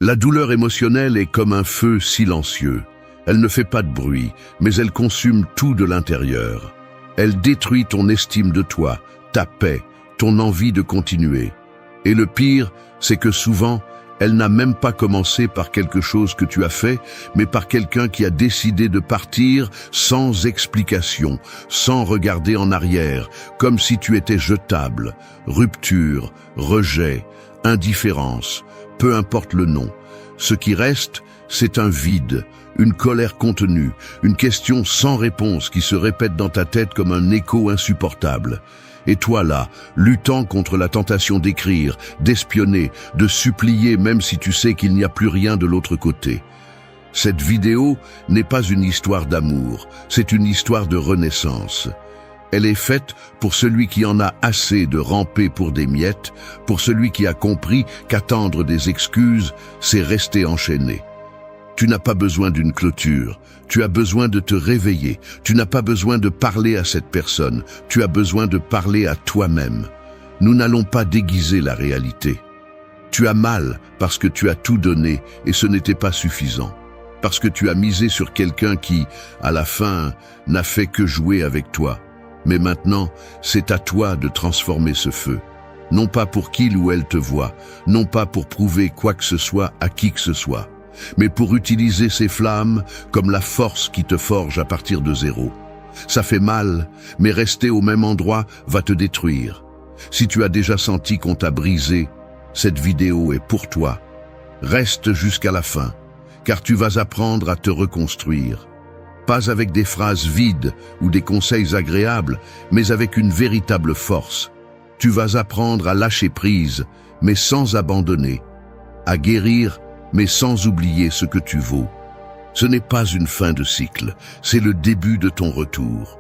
La douleur émotionnelle est comme un feu silencieux. Elle ne fait pas de bruit, mais elle consume tout de l'intérieur. Elle détruit ton estime de toi, ta paix, ton envie de continuer. Et le pire, c'est que souvent, elle n'a même pas commencé par quelque chose que tu as fait, mais par quelqu'un qui a décidé de partir sans explication, sans regarder en arrière, comme si tu étais jetable. Rupture, rejet, indifférence, peu importe le nom. Ce qui reste, c'est un vide, une colère contenue, une question sans réponse qui se répète dans ta tête comme un écho insupportable. Et toi là, luttant contre la tentation d'écrire, d'espionner, de supplier même si tu sais qu'il n'y a plus rien de l'autre côté. Cette vidéo n'est pas une histoire d'amour, c'est une histoire de renaissance. Elle est faite pour celui qui en a assez de ramper pour des miettes, pour celui qui a compris qu'attendre des excuses, c'est rester enchaîné. Tu n'as pas besoin d'une clôture, tu as besoin de te réveiller, tu n'as pas besoin de parler à cette personne, tu as besoin de parler à toi-même. Nous n'allons pas déguiser la réalité. Tu as mal parce que tu as tout donné et ce n'était pas suffisant. Parce que tu as misé sur quelqu'un qui, à la fin, n'a fait que jouer avec toi. Mais maintenant, c'est à toi de transformer ce feu. Non pas pour qu'il ou elle te voit, non pas pour prouver quoi que ce soit à qui que ce soit, mais pour utiliser ces flammes comme la force qui te forge à partir de zéro. Ça fait mal, mais rester au même endroit va te détruire. Si tu as déjà senti qu'on t'a brisé, cette vidéo est pour toi. Reste jusqu'à la fin, car tu vas apprendre à te reconstruire. Pas avec des phrases vides ou des conseils agréables, mais avec une véritable force. Tu vas apprendre à lâcher prise, mais sans abandonner, à guérir, mais sans oublier ce que tu vaux. Ce n'est pas une fin de cycle, c'est le début de ton retour.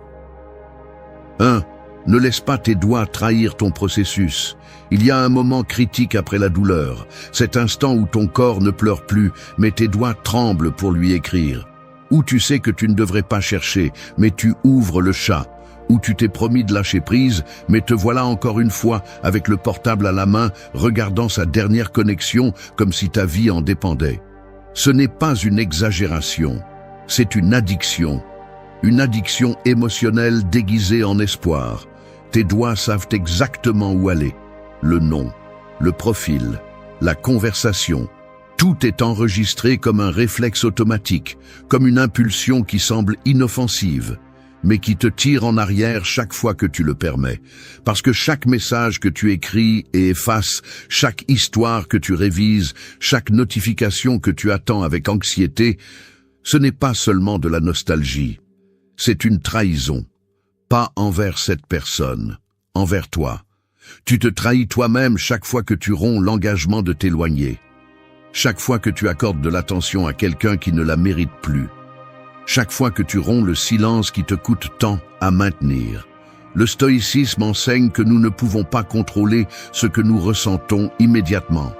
1. Ne laisse pas tes doigts trahir ton processus. Il y a un moment critique après la douleur, cet instant où ton corps ne pleure plus, mais tes doigts tremblent pour lui écrire. Où tu sais que tu ne devrais pas chercher, mais tu ouvres le chat. Où tu t'es promis de lâcher prise, mais te voilà encore une fois avec le portable à la main, regardant sa dernière connexion comme si ta vie en dépendait. Ce n'est pas une exagération, c'est une addiction émotionnelle déguisée en espoir. Tes doigts savent exactement où aller. Le nom, le profil, la conversation. Tout est enregistré comme un réflexe automatique, comme une impulsion qui semble inoffensive, mais qui te tire en arrière chaque fois que tu le permets. Parce que chaque message que tu écris et effaces, chaque histoire que tu révises, chaque notification que tu attends avec anxiété, ce n'est pas seulement de la nostalgie. C'est une trahison. Pas envers cette personne, envers toi. Tu te trahis toi-même chaque fois que tu romps l'engagement de t'éloigner. Chaque fois que tu accordes de l'attention à quelqu'un qui ne la mérite plus. Chaque fois que tu romps le silence qui te coûte tant à maintenir. Le stoïcisme enseigne que nous ne pouvons pas contrôler ce que nous ressentons immédiatement,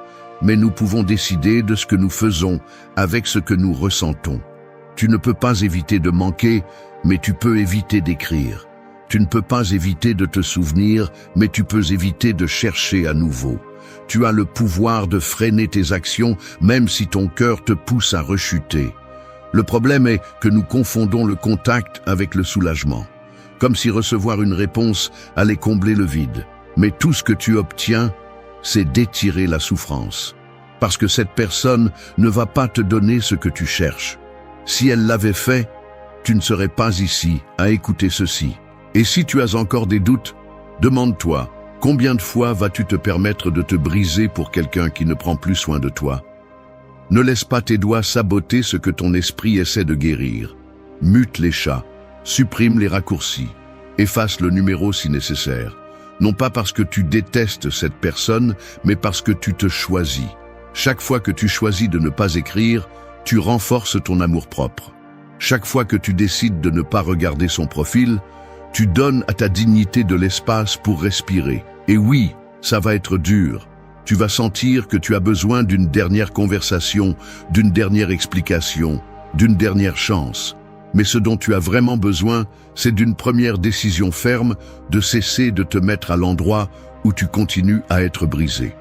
mais nous pouvons décider de ce que nous faisons avec ce que nous ressentons. Tu ne peux pas éviter de manquer, mais tu peux éviter d'écrire. Tu ne peux pas éviter de te souvenir, mais tu peux éviter de chercher à nouveau. Tu as le pouvoir de freiner tes actions, même si ton cœur te pousse à rechuter. Le problème est que nous confondons le contact avec le soulagement. Comme si recevoir une réponse allait combler le vide. Mais tout ce que tu obtiens, c'est d'étirer la souffrance. Parce que cette personne ne va pas te donner ce que tu cherches. Si elle l'avait fait, tu ne serais pas ici à écouter ceci. Et si tu as encore des doutes, demande-toi, combien de fois vas-tu te permettre de te briser pour quelqu'un qui ne prend plus soin de toi? Ne laisse pas tes doigts saboter ce que ton esprit essaie de guérir. Mute les chats, supprime les raccourcis, efface le numéro si nécessaire. Non pas parce que tu détestes cette personne, mais parce que tu te choisis. Chaque fois que tu choisis de ne pas écrire, tu renforces ton amour-propre. Chaque fois que tu décides de ne pas regarder son profil, tu donnes à ta dignité de l'espace pour respirer. Et oui, ça va être dur. Tu vas sentir que tu as besoin d'une dernière conversation, d'une dernière explication, d'une dernière chance. Mais ce dont tu as vraiment besoin, c'est d'une première décision ferme de cesser de te mettre à l'endroit où tu continues à être brisé.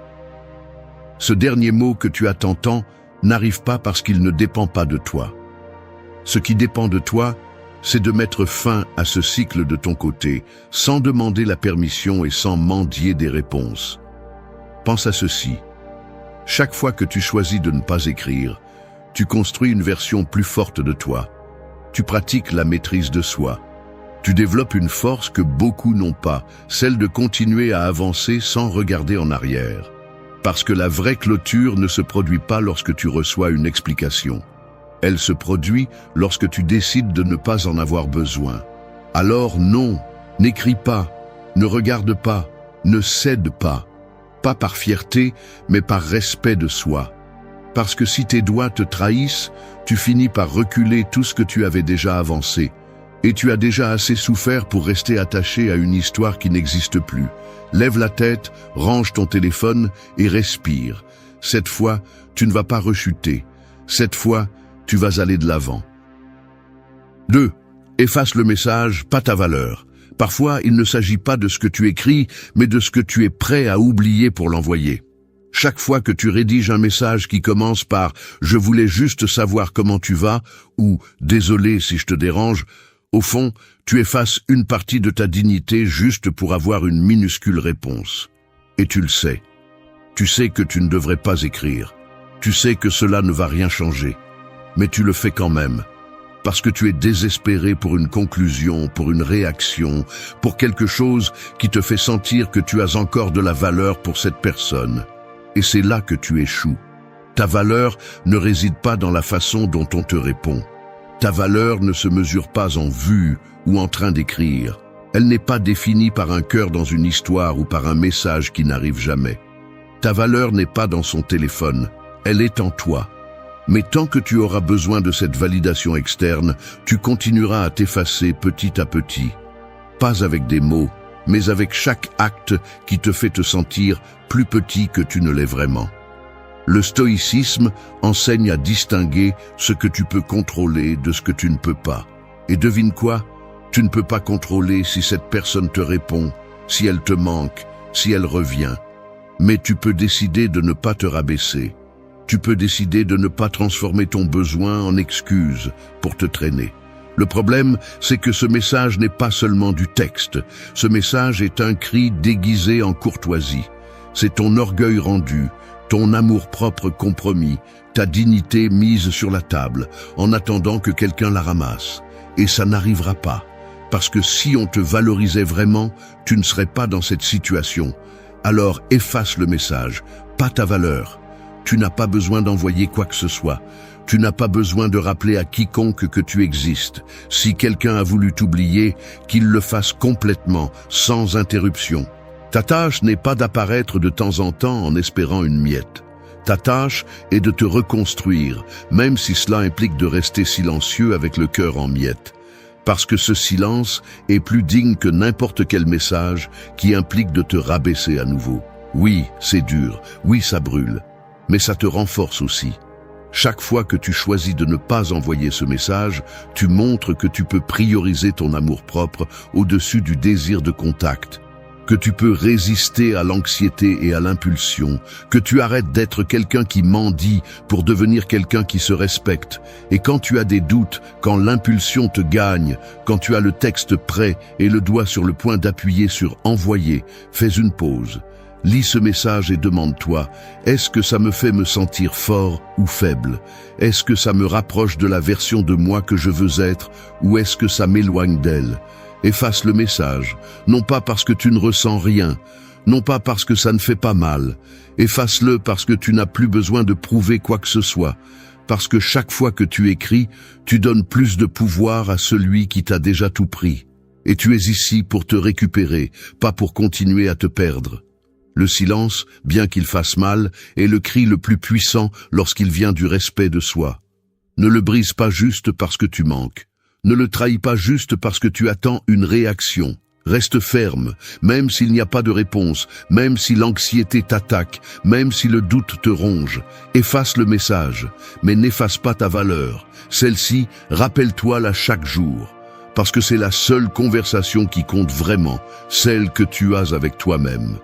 Ce dernier mot que tu attends tant n'arrive pas parce qu'il ne dépend pas de toi. Ce qui dépend de toi, c'est de mettre fin à ce cycle de ton côté, sans demander la permission et sans mendier des réponses. Pense à ceci. Chaque fois que tu choisis de ne pas écrire, tu construis une version plus forte de toi. Tu pratiques la maîtrise de soi. Tu développes une force que beaucoup n'ont pas, celle de continuer à avancer sans regarder en arrière. Parce que la vraie clôture ne se produit pas lorsque tu reçois une explication. Elle se produit lorsque tu décides de ne pas en avoir besoin. Alors non, n'écris pas, ne regarde pas, ne cède pas. Pas par fierté, mais par respect de soi. Parce que si tes doigts te trahissent, tu finis par reculer tout ce que tu avais déjà avancé. Et tu as déjà assez souffert pour rester attaché à une histoire qui n'existe plus. Lève la tête, range ton téléphone et respire. Cette fois, tu ne vas pas rechuter. Cette fois, tu vas aller de l'avant. 2. Efface le message, pas ta valeur. Parfois, il ne s'agit pas de ce que tu écris, mais de ce que tu es prêt à oublier pour l'envoyer. Chaque fois que tu rédiges un message qui commence par « Je voulais juste savoir comment tu vas » ou « Désolé si je te dérange », au fond, tu effaces une partie de ta dignité juste pour avoir une minuscule réponse. Et tu le sais. Tu sais que tu ne devrais pas écrire. Tu sais que cela ne va rien changer. Mais tu le fais quand même. Parce que tu es désespéré pour une conclusion, pour une réaction, pour quelque chose qui te fait sentir que tu as encore de la valeur pour cette personne. Et c'est là que tu échoues. Ta valeur ne réside pas dans la façon dont on te répond. Ta valeur ne se mesure pas en vue ou en train d'écrire. Elle n'est pas définie par un cœur dans une histoire ou par un message qui n'arrive jamais. Ta valeur n'est pas dans son téléphone, elle est en toi. Mais tant que tu auras besoin de cette validation externe, tu continueras à t'effacer petit à petit. Pas avec des mots, mais avec chaque acte qui te fait te sentir plus petit que tu ne l'es vraiment. Le stoïcisme enseigne à distinguer ce que tu peux contrôler de ce que tu ne peux pas. Et devine quoi? Tu ne peux pas contrôler si cette personne te répond, si elle te manque, si elle revient. Mais tu peux décider de ne pas te rabaisser. Tu peux décider de ne pas transformer ton besoin en excuse pour te traîner. Le problème, c'est que ce message n'est pas seulement du texte. Ce message est un cri déguisé en courtoisie. C'est ton orgueil rendu, ton amour-propre compromis, ta dignité mise sur la table, en attendant que quelqu'un la ramasse. Et ça n'arrivera pas, parce que si on te valorisait vraiment, tu ne serais pas dans cette situation. Alors efface le message, pas ta valeur. Tu n'as pas besoin d'envoyer quoi que ce soit. Tu n'as pas besoin de rappeler à quiconque que tu existes. Si quelqu'un a voulu t'oublier, qu'il le fasse complètement, sans interruption. Ta tâche n'est pas d'apparaître de temps en temps en espérant une miette. Ta tâche est de te reconstruire, même si cela implique de rester silencieux avec le cœur en miettes. Parce que ce silence est plus digne que n'importe quel message qui implique de te rabaisser à nouveau. Oui, c'est dur, oui, ça brûle, mais ça te renforce aussi. Chaque fois que tu choisis de ne pas envoyer ce message, tu montres que tu peux prioriser ton amour-propre au-dessus du désir de contact, que tu peux résister à l'anxiété et à l'impulsion, que tu arrêtes d'être quelqu'un qui mendie pour devenir quelqu'un qui se respecte. Et quand tu as des doutes, quand l'impulsion te gagne, quand tu as le texte prêt et le doigt sur le point d'appuyer sur « Envoyer », fais une pause. Lis ce message et demande-toi, est-ce que ça me fait me sentir fort ou faible? Est-ce que ça me rapproche de la version de moi que je veux être ou est-ce que ça m'éloigne d'elle? Efface le message, non pas parce que tu ne ressens rien, non pas parce que ça ne fait pas mal. Efface-le parce que tu n'as plus besoin de prouver quoi que ce soit, parce que chaque fois que tu écris, tu donnes plus de pouvoir à celui qui t'a déjà tout pris. Et tu es ici pour te récupérer, pas pour continuer à te perdre. Le silence, bien qu'il fasse mal, est le cri le plus puissant lorsqu'il vient du respect de soi. Ne le brise pas juste parce que tu manques. Ne le trahis pas juste parce que tu attends une réaction. Reste ferme, même s'il n'y a pas de réponse, même si l'anxiété t'attaque, même si le doute te ronge. Efface le message, mais n'efface pas ta valeur. Celle-ci, rappelle-toi-la chaque jour, parce que c'est la seule conversation qui compte vraiment, celle que tu as avec toi-même.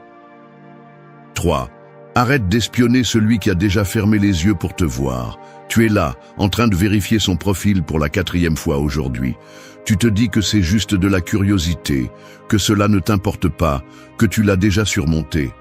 3. Arrête d'espionner celui qui a déjà fermé les yeux pour te voir. Tu es là, en train de vérifier son profil pour la 4e fois aujourd'hui. Tu te dis que c'est juste de la curiosité, que cela ne t'importe pas, que tu l'as déjà surmonté.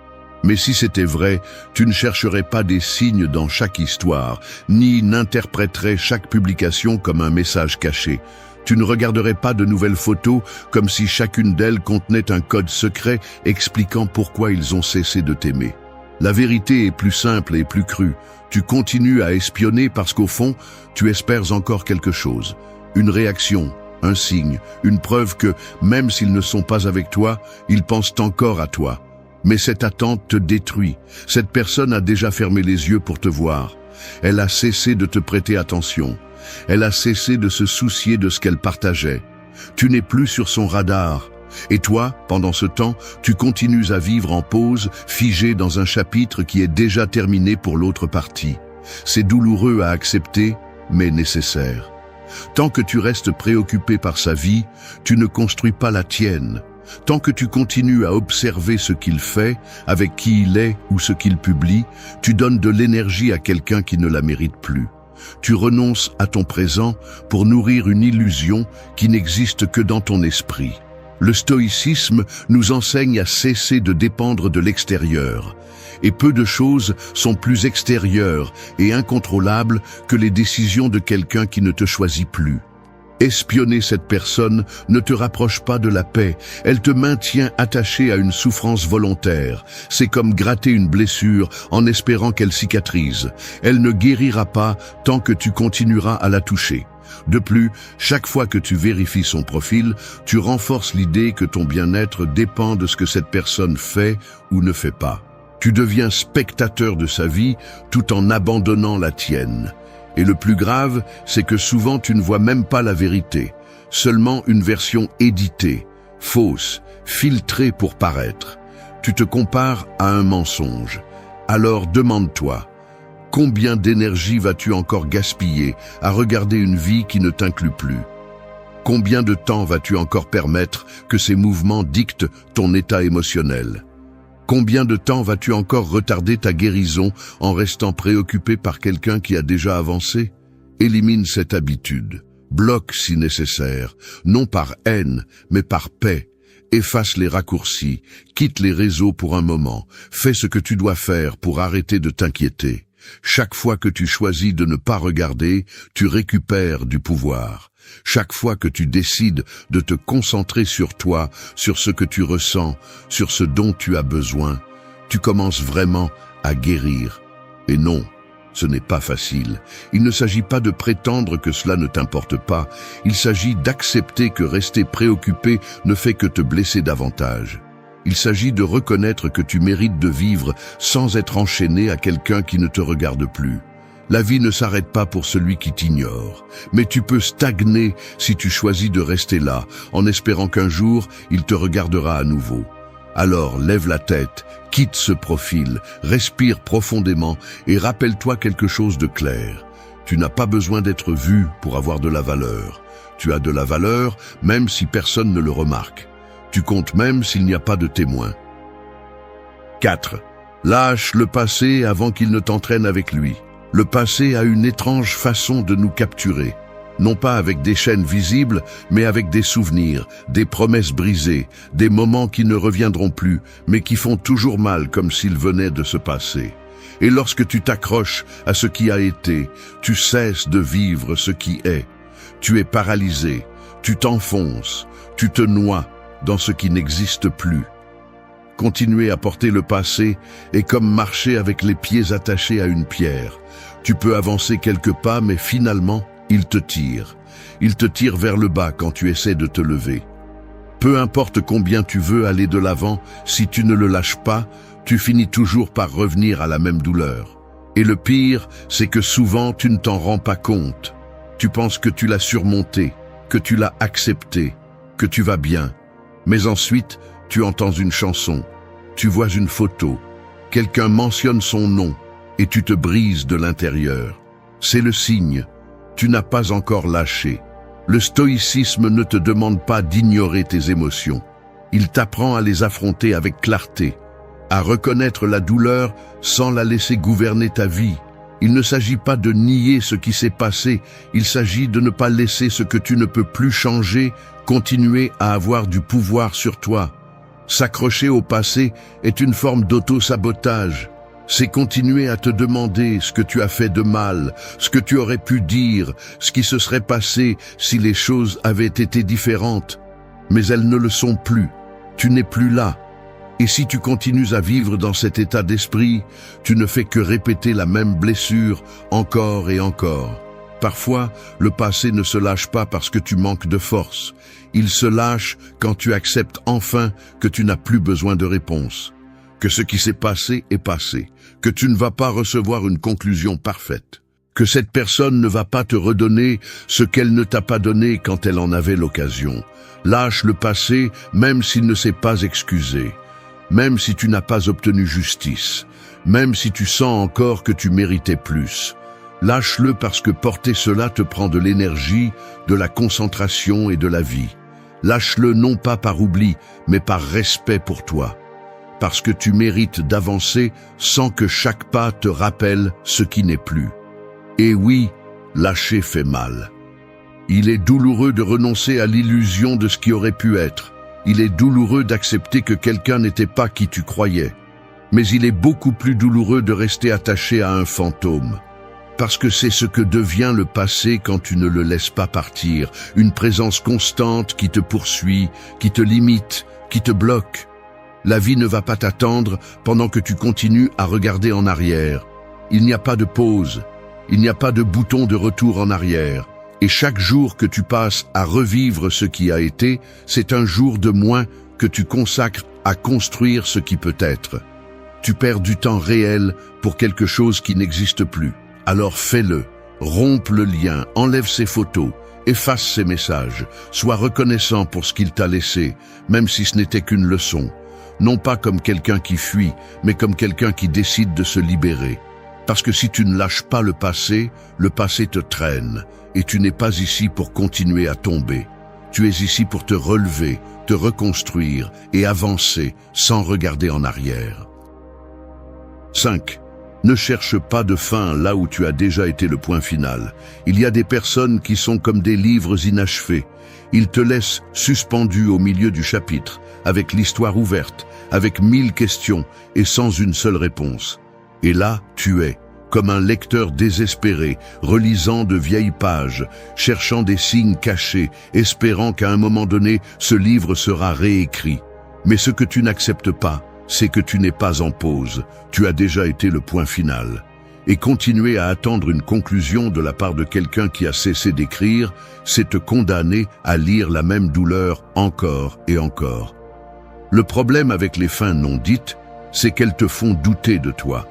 Mais si c'était vrai, tu ne chercherais pas des signes dans chaque histoire, ni n'interpréterais chaque publication comme un message caché. Tu ne regarderais pas de nouvelles photos comme si chacune d'elles contenait un code secret expliquant pourquoi ils ont cessé de t'aimer. La vérité est plus simple et plus crue. Tu continues à espionner parce qu'au fond, tu espères encore quelque chose. Une réaction, un signe, une preuve que, même s'ils ne sont pas avec toi, ils pensent encore à toi. Mais cette attente te détruit. Cette personne a déjà fermé les yeux pour te voir. Elle a cessé de te prêter attention. Elle a cessé de se soucier de ce qu'elle partageait. Tu n'es plus sur son radar. Et toi, pendant ce temps, tu continues à vivre en pause, figé dans un chapitre qui est déjà terminé pour l'autre partie. C'est douloureux à accepter, mais nécessaire. Tant que tu restes préoccupé par sa vie, tu ne construis pas la tienne. Tant que tu continues à observer ce qu'il fait, avec qui il est ou ce qu'il publie, tu donnes de l'énergie à quelqu'un qui ne la mérite plus. Tu renonces à ton présent pour nourrir une illusion qui n'existe que dans ton esprit. Le stoïcisme nous enseigne à cesser de dépendre de l'extérieur. Et peu de choses sont plus extérieures et incontrôlables que les décisions de quelqu'un qui ne te choisit plus. Espionner cette personne ne te rapproche pas de la paix, elle te maintient attaché à une souffrance volontaire. C'est comme gratter une blessure en espérant qu'elle cicatrise. Elle ne guérira pas tant que tu continueras à la toucher. De plus, chaque fois que tu vérifies son profil, tu renforces l'idée que ton bien-être dépend de ce que cette personne fait ou ne fait pas. Tu deviens spectateur de sa vie tout en abandonnant la tienne. Et le plus grave, c'est que souvent tu ne vois même pas la vérité, seulement une version éditée, fausse, filtrée pour paraître. Tu te compares à un mensonge. Alors demande-toi, combien d'énergie vas-tu encore gaspiller à regarder une vie qui ne t'inclut plus? Combien de temps vas-tu encore permettre que ces mouvements dictent ton état émotionnel? Combien de temps vas-tu encore retarder ta guérison en restant préoccupé par quelqu'un qui a déjà avancé? Élimine cette habitude. Bloque si nécessaire, non par haine, mais par paix. Efface les raccourcis, quitte les réseaux pour un moment. Fais ce que tu dois faire pour arrêter de t'inquiéter. Chaque fois que tu choisis de ne pas regarder, tu récupères du pouvoir. Chaque fois que tu décides de te concentrer sur toi, sur ce que tu ressens, sur ce dont tu as besoin, tu commences vraiment à guérir. Et non, ce n'est pas facile. Il ne s'agit pas de prétendre que cela ne t'importe pas. Il s'agit d'accepter que rester préoccupé ne fait que te blesser davantage. Il s'agit de reconnaître que tu mérites de vivre sans être enchaîné à quelqu'un qui ne te regarde plus. La vie ne s'arrête pas pour celui qui t'ignore, mais tu peux stagner si tu choisis de rester là, en espérant qu'un jour, il te regardera à nouveau. Alors lève la tête, quitte ce profil, respire profondément et rappelle-toi quelque chose de clair. Tu n'as pas besoin d'être vu pour avoir de la valeur. Tu as de la valeur même si personne ne le remarque. Tu comptes même s'il n'y a pas de témoin. 4. Lâche le passé avant qu'il ne t'entraîne avec lui. Le passé a une étrange façon de nous capturer. Non pas avec des chaînes visibles, mais avec des souvenirs, des promesses brisées, des moments qui ne reviendront plus, mais qui font toujours mal comme s'ils venaient de se passer. Et lorsque tu t'accroches à ce qui a été, tu cesses de vivre ce qui est. Tu es paralysé, tu t'enfonces, tu te noies dans ce qui n'existe plus. Continuer à porter le passé est comme marcher avec les pieds attachés à une pierre. Tu peux avancer quelques pas, mais finalement, il te tire. Il te tire vers le bas quand tu essaies de te lever. Peu importe combien tu veux aller de l'avant, si tu ne le lâches pas, tu finis toujours par revenir à la même douleur. Et le pire, c'est que souvent tu ne t'en rends pas compte. Tu penses que tu l'as surmonté, que tu l'as accepté, que tu vas bien. Mais ensuite, tu entends une chanson, tu vois une photo, quelqu'un mentionne son nom et tu te brises de l'intérieur. C'est le signe, tu n'as pas encore lâché. Le stoïcisme ne te demande pas d'ignorer tes émotions. Il t'apprend à les affronter avec clarté. à reconnaître la douleur sans la laisser gouverner ta vie. Il ne s'agit pas de nier ce qui s'est passé, il s'agit de ne pas laisser ce que tu ne peux plus changer continuer à avoir du pouvoir sur toi. S'accrocher au passé est une forme d'auto-sabotage. C'est continuer à te demander ce que tu as fait de mal, ce que tu aurais pu dire, ce qui se serait passé si les choses avaient été différentes. Mais elles ne le sont plus. Tu n'es plus là. Et si tu continues à vivre dans cet état d'esprit, tu ne fais que répéter la même blessure encore et encore. Parfois, le passé ne se lâche pas parce que tu manques de force. Il se lâche quand tu acceptes enfin que tu n'as plus besoin de réponse. Que ce qui s'est passé est passé. Que tu ne vas pas recevoir une conclusion parfaite. Que cette personne ne va pas te redonner ce qu'elle ne t'a pas donné quand elle en avait l'occasion. Lâche le passé même s'il ne s'est pas excusé. Même si tu n'as pas obtenu justice. Même si tu sens encore que tu méritais plus. Lâche-le parce que porter cela te prend de l'énergie, de la concentration et de la vie. Lâche-le non pas par oubli, mais par respect pour toi. Parce que tu mérites d'avancer sans que chaque pas te rappelle ce qui n'est plus. Et oui, lâcher fait mal. Il est douloureux de renoncer à l'illusion de ce qui aurait pu être. Il est douloureux d'accepter que quelqu'un n'était pas qui tu croyais. Mais il est beaucoup plus douloureux de rester attaché à un fantôme. Parce que c'est ce que devient le passé quand tu ne le laisses pas partir, une présence constante qui te poursuit, qui te limite, qui te bloque. La vie ne va pas t'attendre pendant que tu continues à regarder en arrière. Il n'y a pas de pause, il n'y a pas de bouton de retour en arrière. Et chaque jour que tu passes à revivre ce qui a été, c'est un jour de moins que tu consacres à construire ce qui peut être. Tu perds du temps réel pour quelque chose qui n'existe plus. Alors fais-le, rompe le lien, enlève ses photos, efface ses messages, sois reconnaissant pour ce qu'il t'a laissé, même si ce n'était qu'une leçon. Non pas comme quelqu'un qui fuit, mais comme quelqu'un qui décide de se libérer. Parce que si tu ne lâches pas le passé te traîne, et tu n'es pas ici pour continuer à tomber. Tu es ici pour te relever, te reconstruire et avancer sans regarder en arrière. 5. Ne cherche pas de fin là où tu as déjà été le point final. Il y a des personnes qui sont comme des livres inachevés. Ils te laissent suspendu au milieu du chapitre, avec l'histoire ouverte, avec 1000 questions et sans une seule réponse. Et là, tu es, comme un lecteur désespéré, relisant de vieilles pages, cherchant des signes cachés, espérant qu'à un moment donné, ce livre sera réécrit. Mais ce que tu n'acceptes pas, c'est que tu n'es pas en pause, tu as déjà été le point final. Et continuer à attendre une conclusion de la part de quelqu'un qui a cessé d'écrire, c'est te condamner à lire la même douleur encore et encore. Le problème avec les fins non dites, c'est qu'elles te font douter de toi.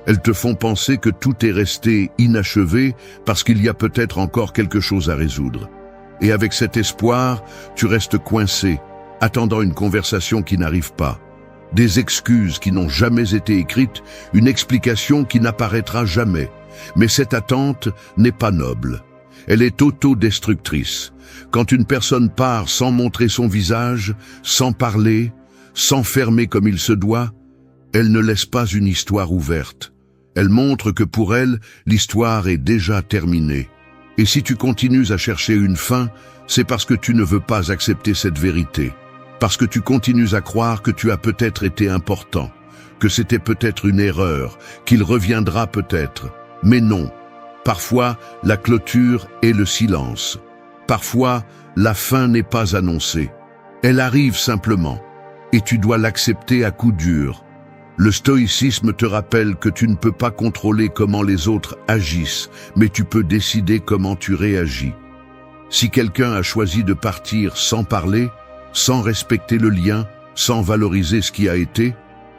Elles te font penser que tout est resté inachevé parce qu'il y a peut-être encore quelque chose à résoudre. Et avec cet espoir, tu restes coincé, attendant une conversation qui n'arrive pas. Des excuses qui n'ont jamais été écrites, une explication qui n'apparaîtra jamais. Mais cette attente n'est pas noble. Elle est autodestructrice. Quand une personne part sans montrer son visage, sans parler, sans fermer comme il se doit, elle ne laisse pas une histoire ouverte. Elle montre que pour elle, l'histoire est déjà terminée. Et si tu continues à chercher une fin, c'est parce que tu ne veux pas accepter cette vérité. Parce que tu continues à croire que tu as peut-être été important, que c'était peut-être une erreur, qu'il reviendra peut-être. Mais non. Parfois, la clôture est le silence. Parfois, la fin n'est pas annoncée. Elle arrive simplement, et tu dois l'accepter à coup dur. Le stoïcisme te rappelle que tu ne peux pas contrôler comment les autres agissent, mais tu peux décider comment tu réagis. Si quelqu'un a choisi de partir sans parler, sans respecter le lien, sans valoriser ce qui a été,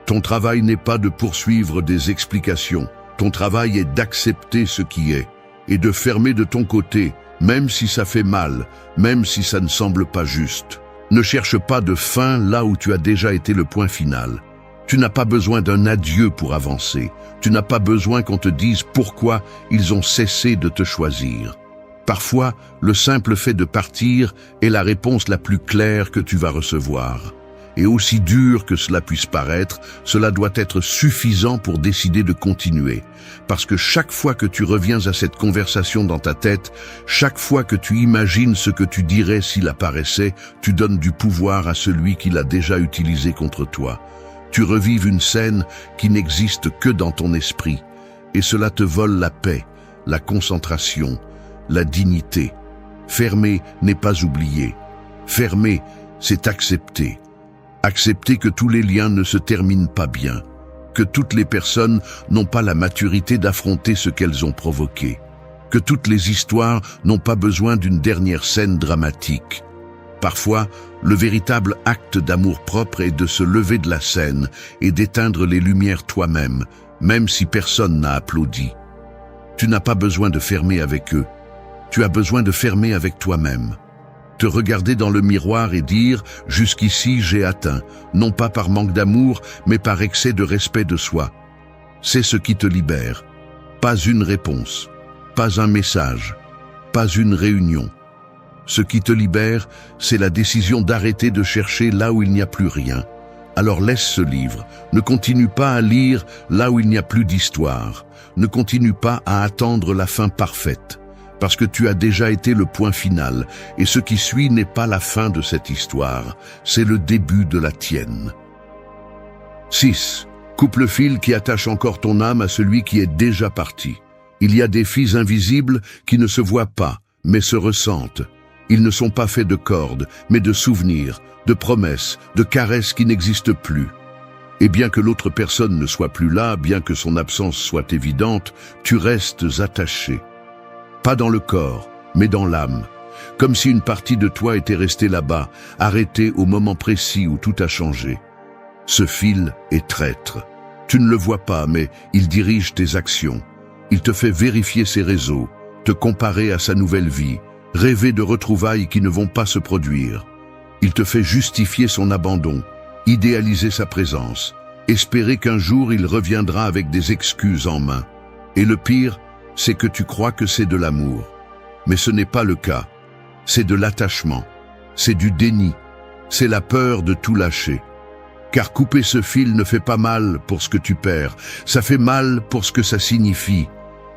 ton travail n'est pas de poursuivre des explications. Ton travail est d'accepter ce qui est et de fermer de ton côté, même si ça fait mal, même si ça ne semble pas juste. Ne cherche pas de fin là où tu as déjà été le point final. Tu n'as pas besoin d'un adieu pour avancer. Tu n'as pas besoin qu'on te dise pourquoi ils ont cessé de te choisir. Parfois, le simple fait de partir est la réponse la plus claire que tu vas recevoir. Et aussi dur que cela puisse paraître, cela doit être suffisant pour décider de continuer. Parce que chaque fois que tu reviens à cette conversation dans ta tête, chaque fois que tu imagines ce que tu dirais s'il apparaissait, tu donnes du pouvoir à celui qui l'a déjà utilisé contre toi. Tu revives une scène qui n'existe que dans ton esprit. Et cela te vole la paix, la concentration, la dignité. Fermer n'est pas oublier. Fermer, c'est accepter. Accepter que tous les liens ne se terminent pas bien, que toutes les personnes n'ont pas la maturité d'affronter ce qu'elles ont provoqué, que toutes les histoires n'ont pas besoin d'une dernière scène dramatique. Parfois, le véritable acte d'amour-propre est de se lever de la scène et d'éteindre les lumières toi-même, même si personne n'a applaudi. Tu n'as pas besoin de fermer avec eux, tu as besoin de fermer avec toi-même. Te regarder dans le miroir et dire « Jusqu'ici, j'ai atteint », non pas par manque d'amour, mais par excès de respect de soi. C'est ce qui te libère. Pas une réponse, pas un message, pas une réunion. Ce qui te libère, c'est la décision d'arrêter de chercher là où il n'y a plus rien. Alors laisse ce livre. Ne continue pas à lire là où il n'y a plus d'histoire. Ne continue pas à attendre la fin parfaite. Parce que tu as déjà été le point final, et ce qui suit n'est pas la fin de cette histoire, c'est le début de la tienne. 6. Coupe le fil qui attache encore ton âme à celui qui est déjà parti. Il y a des fils invisibles qui ne se voient pas, mais se ressentent. Ils ne sont pas faits de cordes, mais de souvenirs, de promesses, de caresses qui n'existent plus. Et bien que l'autre personne ne soit plus là, bien que son absence soit évidente, tu restes attaché. Pas dans le corps, mais dans l'âme. Comme si une partie de toi était restée là-bas, arrêtée au moment précis où tout a changé. Ce fil est traître. Tu ne le vois pas, mais il dirige tes actions. Il te fait vérifier ses réseaux, te comparer à sa nouvelle vie, rêver de retrouvailles qui ne vont pas se produire. Il te fait justifier son abandon, idéaliser sa présence, espérer qu'un jour il reviendra avec des excuses en main. Et le pire, c'est que tu crois que c'est de l'amour. Mais ce n'est pas le cas. C'est de l'attachement. C'est du déni. C'est la peur de tout lâcher. Car couper ce fil ne fait pas mal pour ce que tu perds. Ça fait mal pour ce que ça signifie.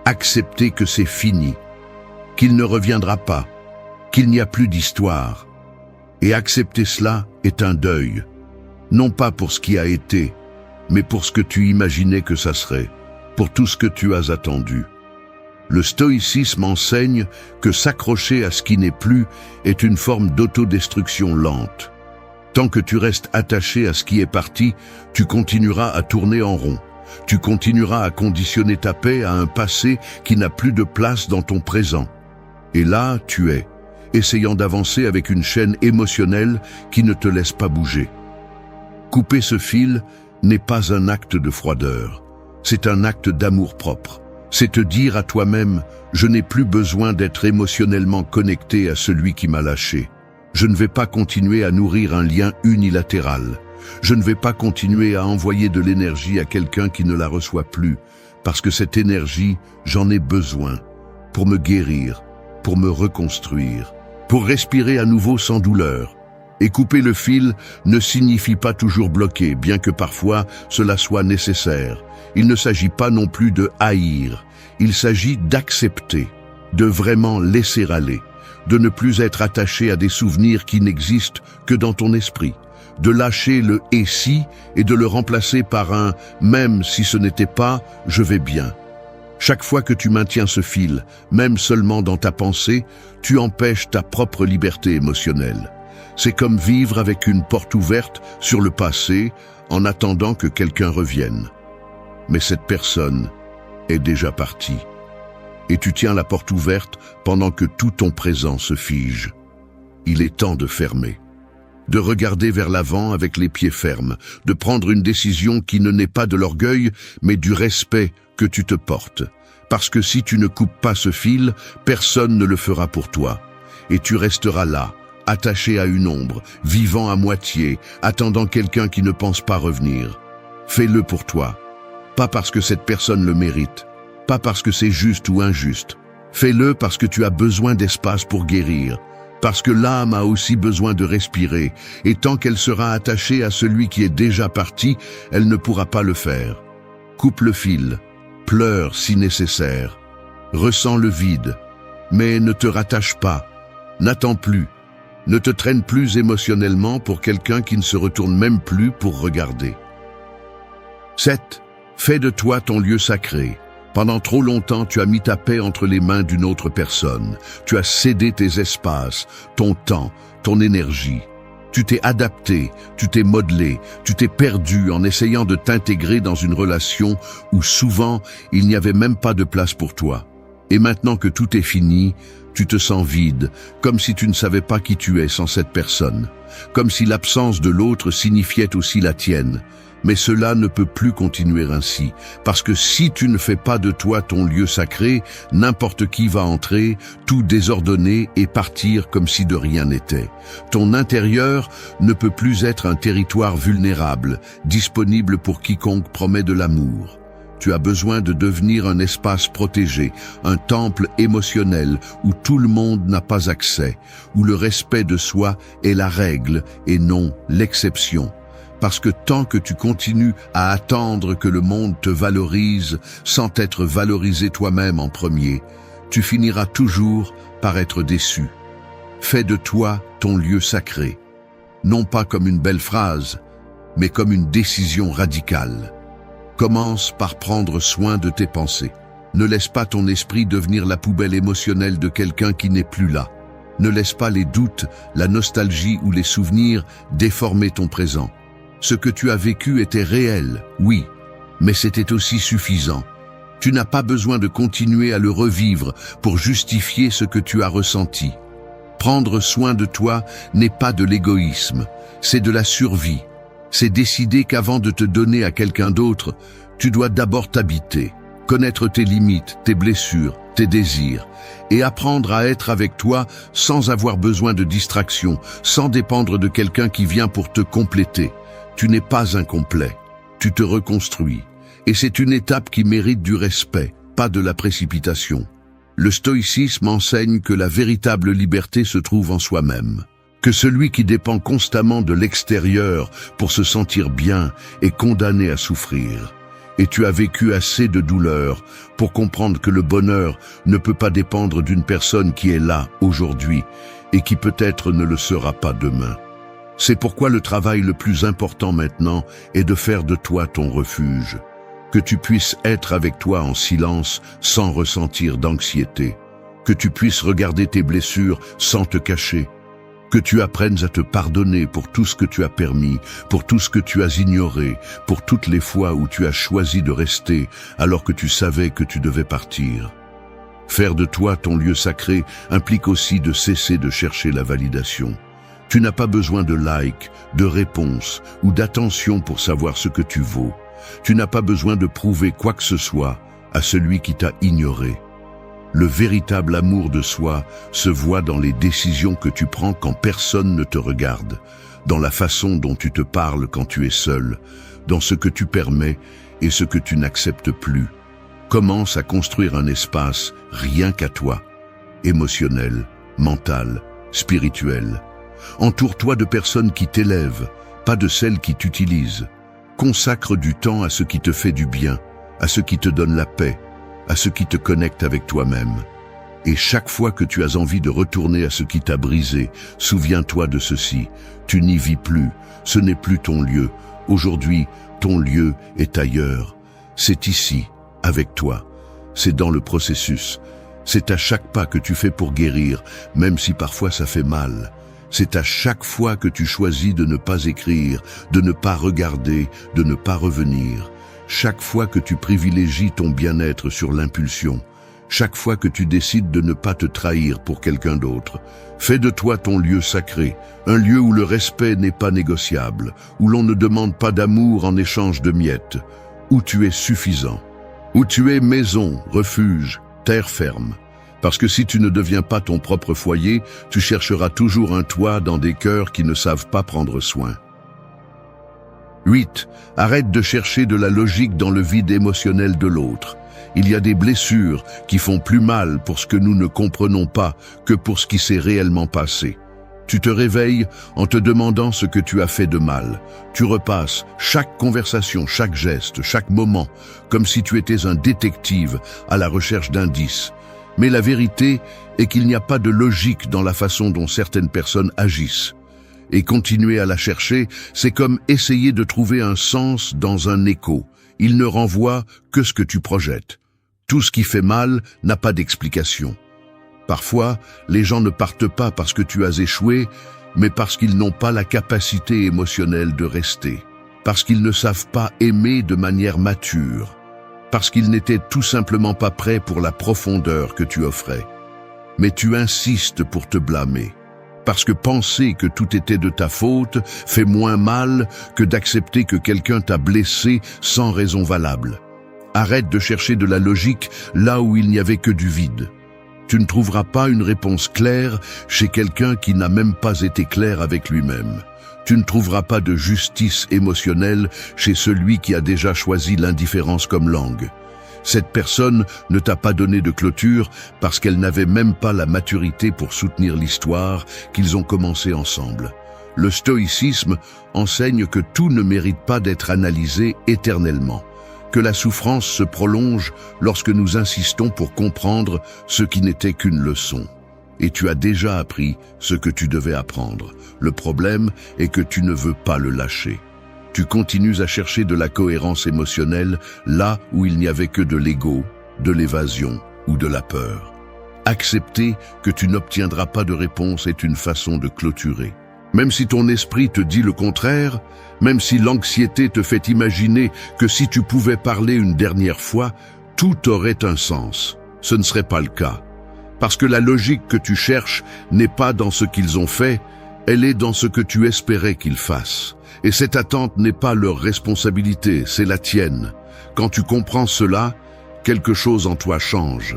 Accepter que c'est fini. Qu'il ne reviendra pas. Qu'il n'y a plus d'histoire. Et accepter cela est un deuil. Non pas pour ce qui a été, mais pour ce que tu imaginais que ça serait. Pour tout ce que tu as attendu. Le stoïcisme enseigne que s'accrocher à ce qui n'est plus est une forme d'autodestruction lente. Tant que tu restes attaché à ce qui est parti, tu continueras à tourner en rond. Tu continueras à conditionner ta paix à un passé qui n'a plus de place dans ton présent. Et là, tu es, essayant d'avancer avec une chaîne émotionnelle qui ne te laisse pas bouger. Couper ce fil n'est pas un acte de froideur, c'est un acte d'amour-propre. C'est te dire à toi-même, je n'ai plus besoin d'être émotionnellement connecté à celui qui m'a lâché. Je ne vais pas continuer à nourrir un lien unilatéral. Je ne vais pas continuer à envoyer de l'énergie à quelqu'un qui ne la reçoit plus, parce que cette énergie, j'en ai besoin, pour me guérir, pour me reconstruire, pour respirer à nouveau sans douleur. Et couper le fil ne signifie pas toujours bloquer, bien que parfois cela soit nécessaire. Il ne s'agit pas non plus de haïr, il s'agit d'accepter, de vraiment laisser aller, de ne plus être attaché à des souvenirs qui n'existent que dans ton esprit, de lâcher le « et si » et de le remplacer par un « même si ce n'était pas, je vais bien ». Chaque fois que tu maintiens ce fil, même seulement dans ta pensée, tu empêches ta propre liberté émotionnelle. C'est comme vivre avec une porte ouverte sur le passé en attendant que quelqu'un revienne. Mais cette personne est déjà partie. Et tu tiens la porte ouverte pendant que tout ton présent se fige. Il est temps de fermer. De regarder vers l'avant avec les pieds fermes, de prendre une décision qui ne naît pas de l'orgueil, mais du respect que tu te portes. Parce que si tu ne coupes pas ce fil, personne ne le fera pour toi. Et tu resteras là, attaché à une ombre, vivant à moitié, attendant quelqu'un qui ne pense pas revenir. Fais-le pour toi. Pas parce que cette personne le mérite, pas parce que c'est juste ou injuste. Fais-le parce que tu as besoin d'espace pour guérir, parce que l'âme a aussi besoin de respirer, et tant qu'elle sera attachée à celui qui est déjà parti, elle ne pourra pas le faire. Coupe le fil, pleure si nécessaire, ressens le vide, mais ne te rattache pas, n'attends plus, ne te traîne plus émotionnellement pour quelqu'un qui ne se retourne même plus pour regarder. 7. Fais de toi ton lieu sacré. Pendant trop longtemps, tu as mis ta paix entre les mains d'une autre personne. Tu as cédé tes espaces, ton temps, ton énergie. Tu t'es adapté, tu t'es modelé, tu t'es perdu en essayant de t'intégrer dans une relation où souvent il n'y avait même pas de place pour toi. Et maintenant que tout est fini, tu te sens vide, comme si tu ne savais pas qui tu es sans cette personne, comme si l'absence de l'autre signifiait aussi la tienne. Mais cela ne peut plus continuer ainsi, parce que si tu ne fais pas de toi ton lieu sacré, n'importe qui va entrer, tout désordonner et partir comme si de rien n'était. Ton intérieur ne peut plus être un territoire vulnérable, disponible pour quiconque promet de l'amour. Tu as besoin de devenir un espace protégé, un temple émotionnel où tout le monde n'a pas accès, où le respect de soi est la règle et non l'exception. Parce que tant que tu continues à attendre que le monde te valorise sans t'être valorisé toi-même en premier, tu finiras toujours par être déçu. Fais de toi ton lieu sacré, non pas comme une belle phrase, mais comme une décision radicale. Commence par prendre soin de tes pensées. Ne laisse pas ton esprit devenir la poubelle émotionnelle de quelqu'un qui n'est plus là. Ne laisse pas les doutes, la nostalgie ou les souvenirs déformer ton présent. Ce que tu as vécu était réel, oui, mais c'était aussi suffisant. Tu n'as pas besoin de continuer à le revivre pour justifier ce que tu as ressenti. Prendre soin de toi n'est pas de l'égoïsme, c'est de la survie. C'est décider qu'avant de te donner à quelqu'un d'autre, tu dois d'abord t'habiter, connaître tes limites, tes blessures, tes désirs, et apprendre à être avec toi sans avoir besoin de distraction, sans dépendre de quelqu'un qui vient pour te compléter. Tu n'es pas incomplet, tu te reconstruis, et c'est une étape qui mérite du respect, pas de la précipitation. Le stoïcisme enseigne que la véritable liberté se trouve en soi-même, que celui qui dépend constamment de l'extérieur pour se sentir bien est condamné à souffrir. Et tu as vécu assez de douleur pour comprendre que le bonheur ne peut pas dépendre d'une personne qui est là aujourd'hui et qui peut-être ne le sera pas demain. C'est pourquoi le travail le plus important maintenant est de faire de toi ton refuge, que tu puisses être avec toi en silence sans ressentir d'anxiété, que tu puisses regarder tes blessures sans te cacher, que tu apprennes à te pardonner pour tout ce que tu as permis, pour tout ce que tu as ignoré, pour toutes les fois où tu as choisi de rester alors que tu savais que tu devais partir. Faire de toi ton lieu sacré implique aussi de cesser de chercher la validation. Tu n'as pas besoin de likes, de réponses ou d'attention pour savoir ce que tu vaux. Tu n'as pas besoin de prouver quoi que ce soit à celui qui t'a ignoré. Le véritable amour de soi se voit dans les décisions que tu prends quand personne ne te regarde, dans la façon dont tu te parles quand tu es seul, dans ce que tu permets et ce que tu n'acceptes plus. Commence à construire un espace rien qu'à toi, émotionnel, mental, spirituel. Entoure-toi de personnes qui t'élèvent, pas de celles qui t'utilisent. Consacre du temps à ce qui te fait du bien, à ce qui te donne la paix, à ce qui te connecte avec toi-même. Et chaque fois que tu as envie de retourner à ce qui t'a brisé, souviens-toi de ceci. Tu n'y vis plus, ce n'est plus ton lieu. Aujourd'hui, ton lieu est ailleurs. C'est ici, avec toi. C'est dans le processus. C'est à chaque pas que tu fais pour guérir, même si parfois ça fait mal. C'est à chaque fois que tu choisis de ne pas écrire, de ne pas regarder, de ne pas revenir. Chaque fois que tu privilégies ton bien-être sur l'impulsion. Chaque fois que tu décides de ne pas te trahir pour quelqu'un d'autre. Fais de toi ton lieu sacré, un lieu où le respect n'est pas négociable, où l'on ne demande pas d'amour en échange de miettes, où tu es suffisant, où tu es maison, refuge, terre ferme. Parce que si tu ne deviens pas ton propre foyer, tu chercheras toujours un toit dans des cœurs qui ne savent pas prendre soin. 8. Arrête de chercher de la logique dans le vide émotionnel de l'autre. Il y a des blessures qui font plus mal pour ce que nous ne comprenons pas que pour ce qui s'est réellement passé. Tu te réveilles en te demandant ce que tu as fait de mal. Tu repasses chaque conversation, chaque geste, chaque moment, comme si tu étais un détective à la recherche d'indices. Mais la vérité est qu'il n'y a pas de logique dans la façon dont certaines personnes agissent. Et continuer à la chercher, c'est comme essayer de trouver un sens dans un écho. Il ne renvoie que ce que tu projettes. Tout ce qui fait mal n'a pas d'explication. Parfois, les gens ne partent pas parce que tu as échoué, mais parce qu'ils n'ont pas la capacité émotionnelle de rester, parce qu'ils ne savent pas aimer de manière mature, parce qu'ils n'étaient tout simplement pas prêts pour la profondeur que tu offrais. Mais tu insistes pour te blâmer, parce que penser que tout était de ta faute fait moins mal que d'accepter que quelqu'un t'a blessé sans raison valable. Arrête de chercher de la logique là où il n'y avait que du vide. Tu ne trouveras pas une réponse claire chez quelqu'un qui n'a même pas été clair avec lui-même. Tu ne trouveras pas de justice émotionnelle chez celui qui a déjà choisi l'indifférence comme langue. Cette personne ne t'a pas donné de clôture parce qu'elle n'avait même pas la maturité pour soutenir l'histoire qu'ils ont commencé ensemble. Le stoïcisme enseigne que tout ne mérite pas d'être analysé éternellement, que la souffrance se prolonge lorsque nous insistons pour comprendre ce qui n'était qu'une leçon. Et tu as déjà appris ce que tu devais apprendre. Le problème est que tu ne veux pas le lâcher. Tu continues à chercher de la cohérence émotionnelle là où il n'y avait que de l'ego, de l'évasion ou de la peur. Accepter que tu n'obtiendras pas de réponse est une façon de clôturer. Même si ton esprit te dit le contraire, même si l'anxiété te fait imaginer que si tu pouvais parler une dernière fois, tout aurait un sens. Ce ne serait pas le cas. Parce que la logique que tu cherches n'est pas dans ce qu'ils ont fait, elle est dans ce que tu espérais qu'ils fassent. Et cette attente n'est pas leur responsabilité, c'est la tienne. Quand tu comprends cela, quelque chose en toi change.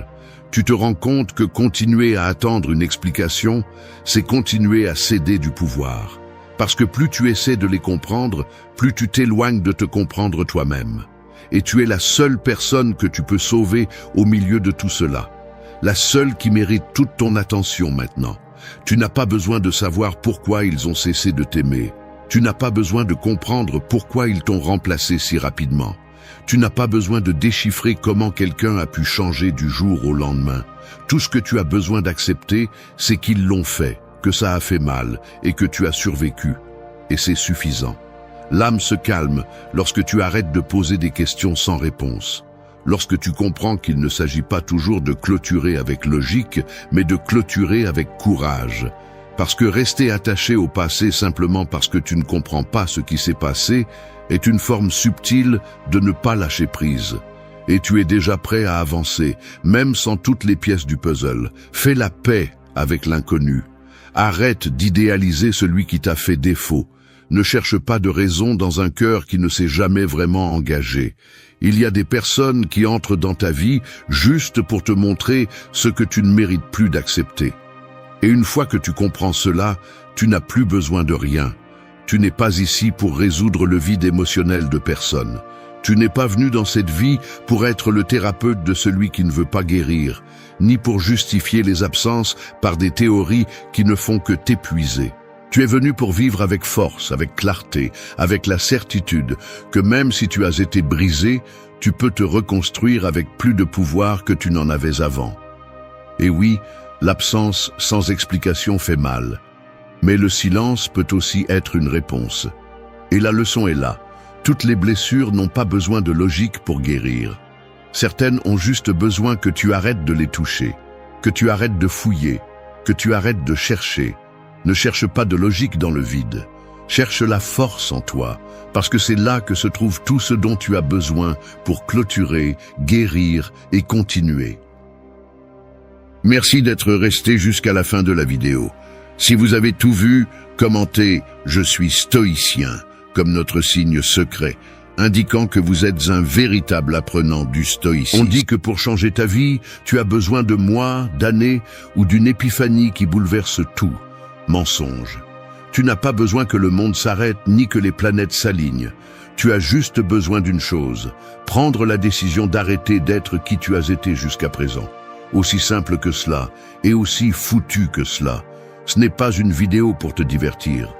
Tu te rends compte que continuer à attendre une explication, c'est continuer à céder du pouvoir. Parce que plus tu essaies de les comprendre, plus tu t'éloignes de te comprendre toi-même. Et tu es la seule personne que tu peux sauver au milieu de tout cela. La seule qui mérite toute ton attention maintenant. Tu n'as pas besoin de savoir pourquoi ils ont cessé de t'aimer. Tu n'as pas besoin de comprendre pourquoi ils t'ont remplacé si rapidement. Tu n'as pas besoin de déchiffrer comment quelqu'un a pu changer du jour au lendemain. Tout ce que tu as besoin d'accepter, c'est qu'ils l'ont fait, que ça a fait mal et que tu as survécu. Et c'est suffisant. L'âme se calme lorsque tu arrêtes de poser des questions sans réponse. Lorsque tu comprends qu'il ne s'agit pas toujours de clôturer avec logique, mais de clôturer avec courage. Parce que rester attaché au passé simplement parce que tu ne comprends pas ce qui s'est passé est une forme subtile de ne pas lâcher prise. Et tu es déjà prêt à avancer, même sans toutes les pièces du puzzle. Fais la paix avec l'inconnu. Arrête d'idéaliser celui qui t'a fait défaut. Ne cherche pas de raison dans un cœur qui ne s'est jamais vraiment engagé. Il y a des personnes qui entrent dans ta vie juste pour te montrer ce que tu ne mérites plus d'accepter. Et une fois que tu comprends cela, tu n'as plus besoin de rien. Tu n'es pas ici pour résoudre le vide émotionnel de personne. Tu n'es pas venu dans cette vie pour être le thérapeute de celui qui ne veut pas guérir, ni pour justifier les absences par des théories qui ne font que t'épuiser. Tu es venu pour vivre avec force, avec clarté, avec la certitude que même si tu as été brisé, tu peux te reconstruire avec plus de pouvoir que tu n'en avais avant. Et oui, l'absence sans explication fait mal. Mais le silence peut aussi être une réponse. Et la leçon est là. Toutes les blessures n'ont pas besoin de logique pour guérir. Certaines ont juste besoin que tu arrêtes de les toucher, que tu arrêtes de fouiller, que tu arrêtes de chercher. Ne cherche pas de logique dans le vide. Cherche la force en toi, parce que c'est là que se trouve tout ce dont tu as besoin pour clôturer, guérir et continuer. Merci d'être resté jusqu'à la fin de la vidéo. Si vous avez tout vu, commentez « Je suis stoïcien » comme notre signe secret, indiquant que vous êtes un véritable apprenant du stoïcisme. On dit que pour changer ta vie, tu as besoin de mois, d'années ou d'une épiphanie qui bouleverse tout. Mensonge. Tu n'as pas besoin que le monde s'arrête ni que les planètes s'alignent. Tu as juste besoin d'une chose, prendre la décision d'arrêter d'être qui tu as été jusqu'à présent. Aussi simple que cela, et aussi foutu que cela. Ce n'est pas une vidéo pour te divertir.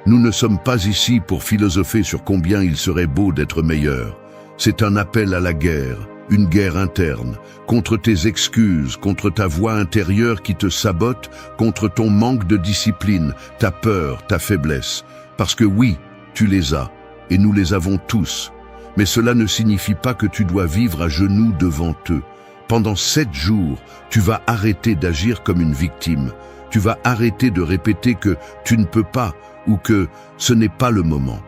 Nous ne sommes pas ici pour philosopher sur combien il serait beau d'être meilleur. C'est un appel à la guerre, une guerre interne, contre tes excuses, contre ta voix intérieure qui te sabote, contre ton manque de discipline, ta peur, ta faiblesse. Parce que oui, tu les as, et nous les avons tous. Mais cela ne signifie pas que tu dois vivre à genoux devant eux. Pendant 7 jours, tu vas arrêter d'agir comme une victime. Tu vas arrêter de répéter que tu ne peux pas ou que ce n'est pas le moment.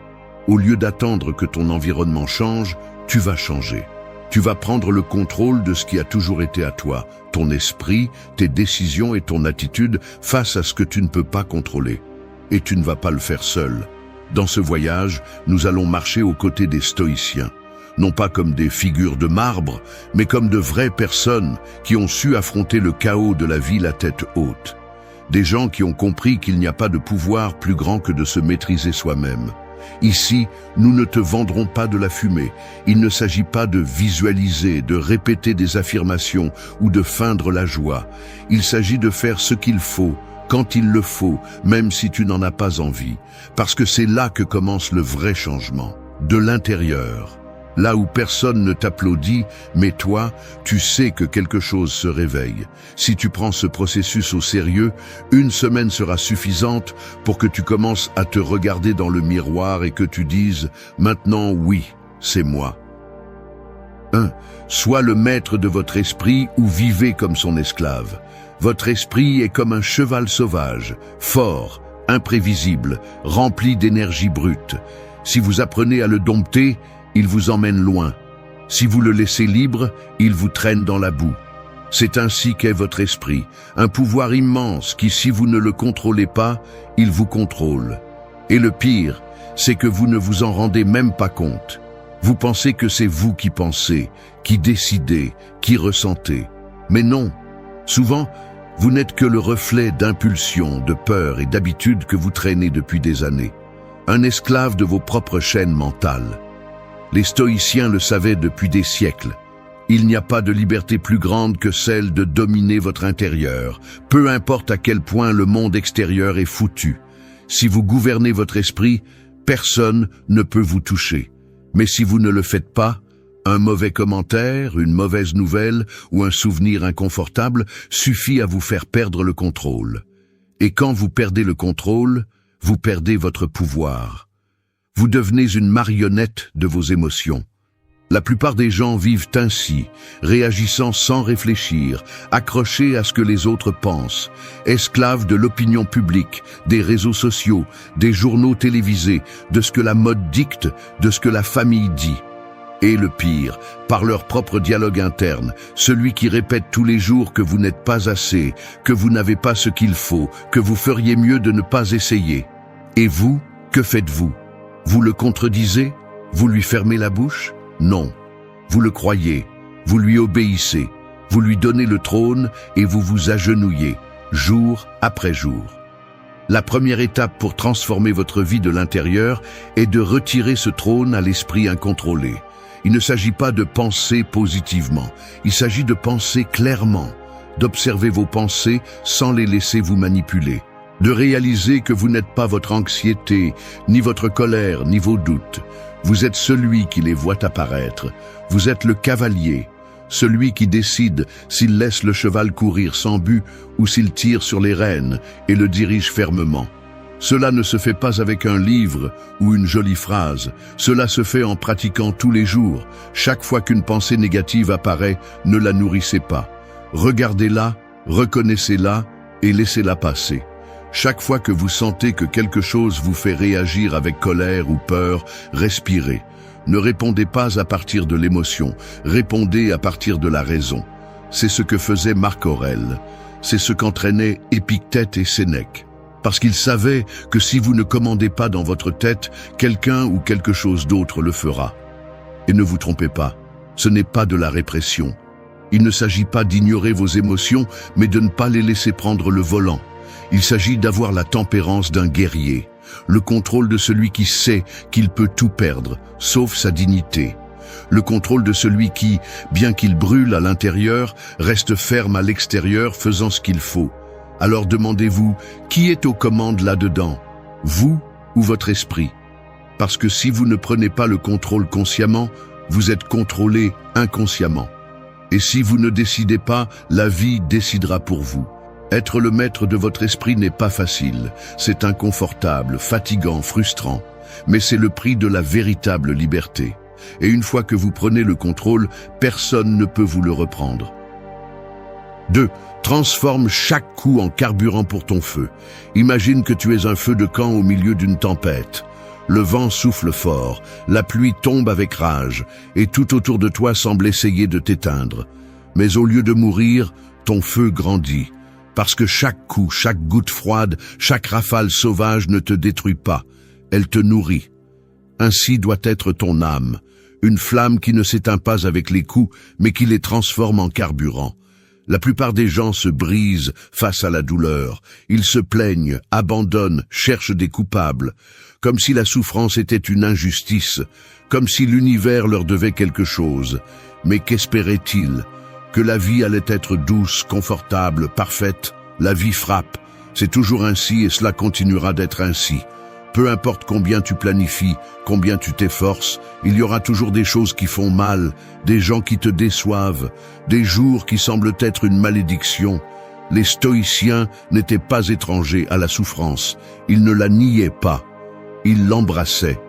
Au lieu d'attendre que ton environnement change, tu vas changer. Tu vas prendre le contrôle de ce qui a toujours été à toi, ton esprit, tes décisions et ton attitude face à ce que tu ne peux pas contrôler. Et tu ne vas pas le faire seul. Dans ce voyage, nous allons marcher aux côtés des stoïciens. Non pas comme des figures de marbre, mais comme de vraies personnes qui ont su affronter le chaos de la vie la tête haute. Des gens qui ont compris qu'il n'y a pas de pouvoir plus grand que de se maîtriser soi-même. Ici, nous ne te vendrons pas de la fumée. Il ne s'agit pas de visualiser, de répéter des affirmations ou de feindre la joie. Il s'agit de faire ce qu'il faut, quand il le faut, même si tu n'en as pas envie. Parce que c'est là que commence le vrai changement, de l'intérieur. Là où personne ne t'applaudit, mais toi, tu sais que quelque chose se réveille. Si tu prends ce processus au sérieux, 1 semaine sera suffisante pour que tu commences à te regarder dans le miroir et que tu dises « Maintenant, oui, c'est moi ». 1. Sois le maître de votre esprit ou vivez comme son esclave. Votre esprit est comme un cheval sauvage, fort, imprévisible, rempli d'énergie brute. Si vous apprenez à le dompter, il vous emmène loin. Si vous le laissez libre, il vous traîne dans la boue. C'est ainsi qu'est votre esprit, un pouvoir immense qui, si vous ne le contrôlez pas, il vous contrôle. Et le pire, c'est que vous ne vous en rendez même pas compte. Vous pensez que c'est vous qui pensez, qui décidez, qui ressentez. Mais non. Souvent, vous n'êtes que le reflet d'impulsions, de peurs et d'habitudes que vous traînez depuis des années. Un esclave de vos propres chaînes mentales. Les stoïciens le savaient depuis des siècles. Il n'y a pas de liberté plus grande que celle de dominer votre intérieur, peu importe à quel point le monde extérieur est foutu. Si vous gouvernez votre esprit, personne ne peut vous toucher. Mais si vous ne le faites pas, un mauvais commentaire, une mauvaise nouvelle ou un souvenir inconfortable suffit à vous faire perdre le contrôle. Et quand vous perdez le contrôle, vous perdez votre pouvoir. Vous devenez une marionnette de vos émotions. La plupart des gens vivent ainsi, réagissant sans réfléchir, accrochés à ce que les autres pensent, esclaves de l'opinion publique, des réseaux sociaux, des journaux télévisés, de ce que la mode dicte, de ce que la famille dit. Et le pire, par leur propre dialogue interne, celui qui répète tous les jours que vous n'êtes pas assez, que vous n'avez pas ce qu'il faut, que vous feriez mieux de ne pas essayer. Et vous, que faites-vous ? Vous le contredisez? Vous lui fermez la bouche? Non. Vous le croyez, vous lui obéissez, vous lui donnez le trône et vous vous agenouillez, jour après jour. La première étape pour transformer votre vie de l'intérieur est de retirer ce trône à l'esprit incontrôlé. Il ne s'agit pas de penser positivement, il s'agit de penser clairement, d'observer vos pensées sans les laisser vous manipuler. De réaliser que vous n'êtes pas votre anxiété, ni votre colère, ni vos doutes. Vous êtes celui qui les voit apparaître. Vous êtes le cavalier, celui qui décide s'il laisse le cheval courir sans but ou s'il tire sur les rênes et le dirige fermement. Cela ne se fait pas avec un livre ou une jolie phrase. Cela se fait en pratiquant tous les jours. Chaque fois qu'une pensée négative apparaît, ne la nourrissez pas. Regardez-la, reconnaissez-la et laissez-la passer. Chaque fois que vous sentez que quelque chose vous fait réagir avec colère ou peur, respirez. Ne répondez pas à partir de l'émotion, répondez à partir de la raison. C'est ce que faisait Marc Aurèle. C'est ce qu'entraînaient Épictète et Sénèque. Parce qu'ils savaient que si vous ne commandez pas dans votre tête, quelqu'un ou quelque chose d'autre le fera. Et ne vous trompez pas, ce n'est pas de la répression. Il ne s'agit pas d'ignorer vos émotions, mais de ne pas les laisser prendre le volant. Il s'agit d'avoir la tempérance d'un guerrier. le contrôle de celui qui sait qu'il peut tout perdre, sauf sa dignité. Le contrôle de celui qui, bien qu'il brûle à l'intérieur, reste ferme à l'extérieur faisant ce qu'il faut. Alors demandez-vous, qui est aux commandes là-dedans? Vous ou votre esprit? Parce que si vous ne prenez pas le contrôle consciemment, vous êtes contrôlé inconsciemment. Et si vous ne décidez pas, la vie décidera pour vous. Être le maître de votre esprit n'est pas facile, c'est inconfortable, fatigant, frustrant, mais c'est le prix de la véritable liberté. Et une fois que vous prenez le contrôle, personne ne peut vous le reprendre. 2. Transforme chaque coup en carburant pour ton feu. Imagine que tu es un feu de camp au milieu d'une tempête. Le vent souffle fort, la pluie tombe avec rage, et tout autour de toi semble essayer de t'éteindre. Mais au lieu de mourir, ton feu grandit. Parce que chaque coup, chaque goutte froide, chaque rafale sauvage ne te détruit pas, elle te nourrit. Ainsi doit être ton âme, une flamme qui ne s'éteint pas avec les coups, mais qui les transforme en carburant. La plupart des gens se brisent face à la douleur. Ils se plaignent, abandonnent, cherchent des coupables, comme si la souffrance était une injustice, comme si l'univers leur devait quelque chose. Mais qu'espéraient-ils? Que la vie allait être douce, confortable, parfaite? La vie frappe. C'est toujours ainsi et cela continuera d'être ainsi. Peu importe combien tu planifies, combien tu t'efforces, il y aura toujours des choses qui font mal, des gens qui te déçoivent, des jours qui semblent être une malédiction. Les stoïciens n'étaient pas étrangers à la souffrance, ils ne la niaient pas, ils l'embrassaient,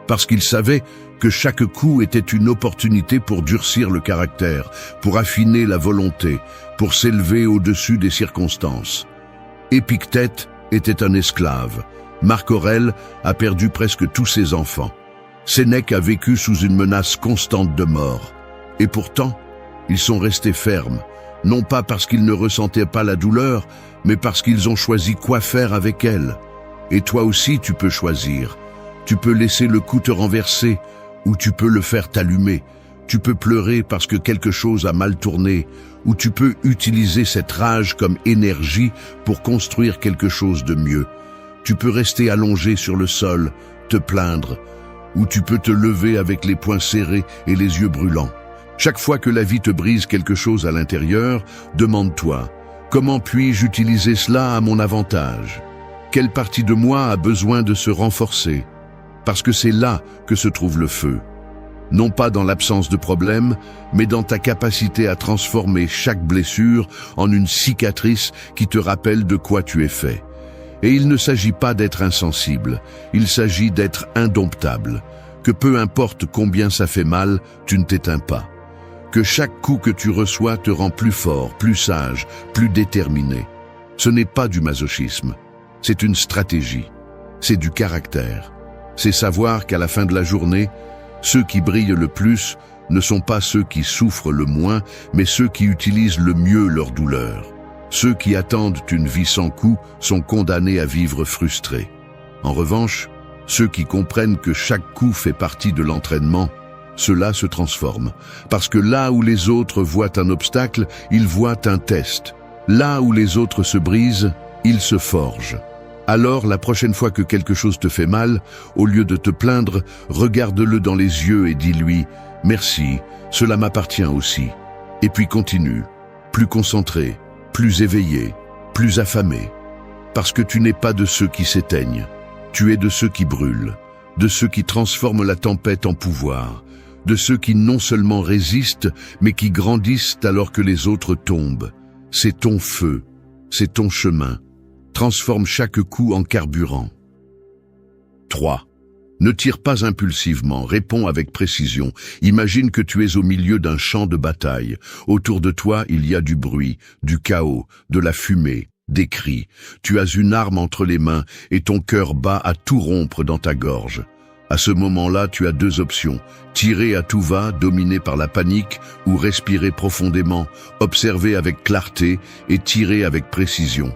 parce qu'ils savaient que chaque coup était une opportunité pour durcir le caractère, pour affiner la volonté, pour s'élever au-dessus des circonstances. Épictète était un esclave. Marc Aurèle a perdu presque tous ses enfants. Sénèque a vécu sous une menace constante de mort. Et pourtant, ils sont restés fermes, non pas parce qu'ils ne ressentaient pas la douleur, mais parce qu'ils ont choisi quoi faire avec elle. Et toi aussi tu peux choisir. Tu peux laisser le coup te renverser, ou tu peux le faire t'allumer. Tu peux pleurer parce que quelque chose a mal tourné, ou tu peux utiliser cette rage comme énergie pour construire quelque chose de mieux. Tu peux rester allongé sur le sol, te plaindre, ou tu peux te lever avec les poings serrés et les yeux brûlants. Chaque fois que la vie te brise quelque chose à l'intérieur, demande-toi, comment puis-je utiliser cela à mon avantage? Quelle partie de moi a besoin de se renforcer? Parce que c'est là que se trouve le feu. Non pas dans l'absence de problème, mais dans ta capacité à transformer chaque blessure en une cicatrice qui te rappelle de quoi tu es fait. Et il ne s'agit pas d'être insensible, il s'agit d'être indomptable, que peu importe combien ça fait mal, tu ne t'éteins pas. Que chaque coup que tu reçois te rend plus fort, plus sage, plus déterminé. Ce n'est pas du masochisme, c'est une stratégie, c'est du caractère. C'est savoir qu'à la fin de la journée, ceux qui brillent le plus ne sont pas ceux qui souffrent le moins, mais ceux qui utilisent le mieux leur douleur. Ceux qui attendent une vie sans coup sont condamnés à vivre frustrés. En revanche, ceux qui comprennent que chaque coup fait partie de l'entraînement, ceux-là se transforment. Parce que là où les autres voient un obstacle, ils voient un test. Là où les autres se brisent, ils se forgent. Alors, la prochaine fois que quelque chose te fait mal, au lieu de te plaindre, regarde-le dans les yeux et dis-lui « Merci, cela m'appartient aussi ». Et puis continue, plus concentré, plus éveillé, plus affamé. Parce que tu n'es pas de ceux qui s'éteignent, tu es de ceux qui brûlent, de ceux qui transforment la tempête en pouvoir, de ceux qui non seulement résistent, mais qui grandissent alors que les autres tombent. C'est ton feu, c'est ton chemin. Transforme chaque coup en carburant. 3. Ne tire pas impulsivement, réponds avec précision. Imagine que tu es au milieu d'un champ de bataille. Autour de toi, il y a du bruit, du chaos, de la fumée, des cris. Tu as une arme entre les mains et ton cœur bat à tout rompre dans ta gorge. À ce moment-là, tu as deux options. Tirer à tout va, dominé par la panique, ou respirer profondément, observer avec clarté et tirer avec précision.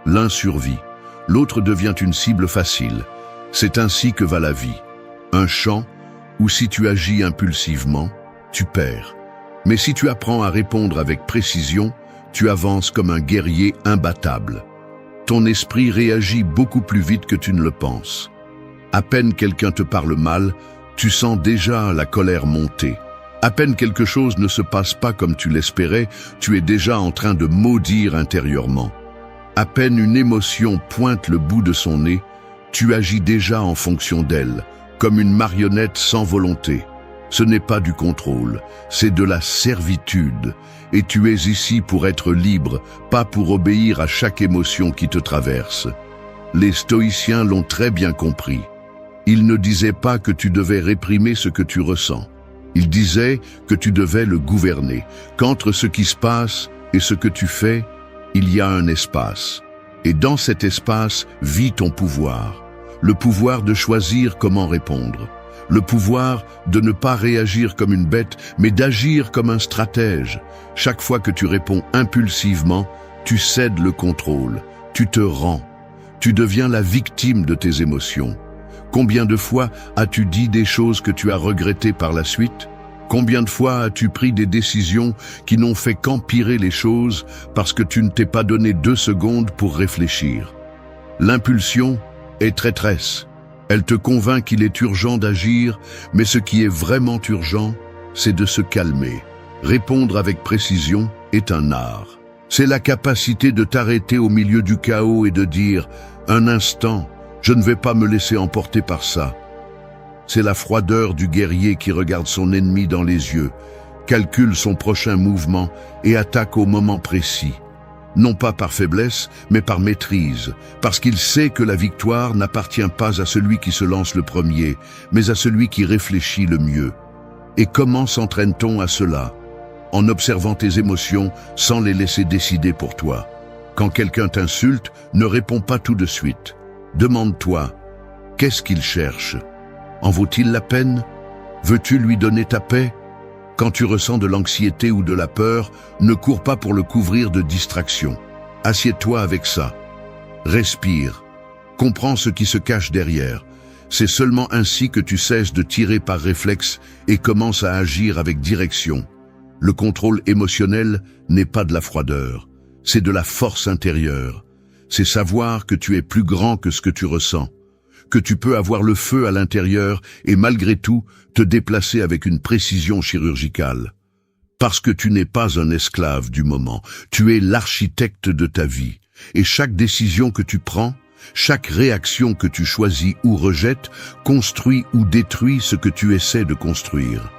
L'un survit, l'autre devient une cible facile. C'est ainsi que va la vie. Un champ où si tu agis impulsivement, tu perds. Mais si tu apprends à répondre avec précision, tu avances comme un guerrier imbattable. ton esprit réagit beaucoup plus vite que tu ne le penses. À peine quelqu'un te parle mal, tu sens déjà la colère monter. À peine quelque chose ne se passe pas comme tu l'espérais, tu es déjà en train de maudire intérieurement. À peine une émotion pointe le bout de son nez, tu agis déjà en fonction d'elle, comme une marionnette sans volonté. Ce n'est pas du contrôle, c'est de la servitude. Et tu es ici pour être libre, pas pour obéir à chaque émotion qui te traverse. Les stoïciens l'ont très bien compris. Ils ne disaient pas que tu devais réprimer ce que tu ressens. Ils disaient que tu devais le gouverner, qu'entre ce qui se passe et ce que tu fais, il y a un espace. Et dans cet espace vit ton pouvoir. Le pouvoir de choisir comment répondre. Le pouvoir de ne pas réagir comme une bête, mais d'agir comme un stratège. Chaque fois que tu réponds impulsivement, tu cèdes le contrôle, tu te rends, tu deviens la victime de tes émotions. Combien de fois as-tu dit des choses que tu as regrettées par la suite? Combien de fois as-tu pris des décisions qui n'ont fait qu'empirer les choses parce que tu ne t'es pas donné 2 secondes pour réfléchir? L'impulsion est traîtresse. Elle te convainc qu'il est urgent d'agir, mais ce qui est vraiment urgent, c'est de se calmer. Répondre avec précision est un art. C'est la capacité de t'arrêter au milieu du chaos et de dire « Un instant, je ne vais pas me laisser emporter par ça ». C'est la froideur du guerrier qui regarde son ennemi dans les yeux, calcule son prochain mouvement et attaque au moment précis. Non pas par faiblesse, mais par maîtrise, parce qu'il sait que la victoire n'appartient pas à celui qui se lance le premier, mais à celui qui réfléchit le mieux. Et comment s'entraîne-t-on à cela? En observant tes émotions sans les laisser décider pour toi. Quand quelqu'un t'insulte, ne réponds pas tout de suite. Demande-toi, qu'est-ce qu'il cherche? En vaut-il la peine? Veux-tu lui donner ta paix? Quand tu ressens de l'anxiété ou de la peur, ne cours pas pour le couvrir de distraction. Assieds-toi avec ça. Respire. Comprends ce qui se cache derrière. C'est seulement ainsi que tu cesses de tirer par réflexe et commences à agir avec direction. Le contrôle émotionnel n'est pas de la froideur, c'est de la force intérieure. C'est savoir que tu es plus grand que ce que tu ressens, que tu peux avoir le feu à l'intérieur et malgré tout te déplacer avec une précision chirurgicale. Parce que tu n'es pas un esclave du moment, tu es l'architecte de ta vie. Et chaque décision que tu prends, chaque réaction que tu choisis ou rejettes, construit ou détruit ce que tu essaies de construire.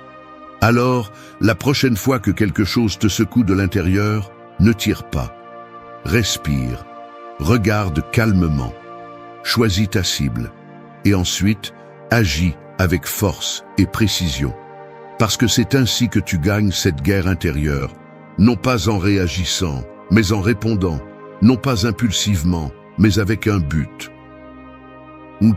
Alors, la prochaine fois que quelque chose te secoue de l'intérieur, ne tire pas. Respire, regarde calmement, choisis ta cible, et ensuite, agis avec force et précision. Parce que c'est ainsi que tu gagnes cette guerre intérieure, non pas en réagissant, mais en répondant, non pas impulsivement, mais avec un but.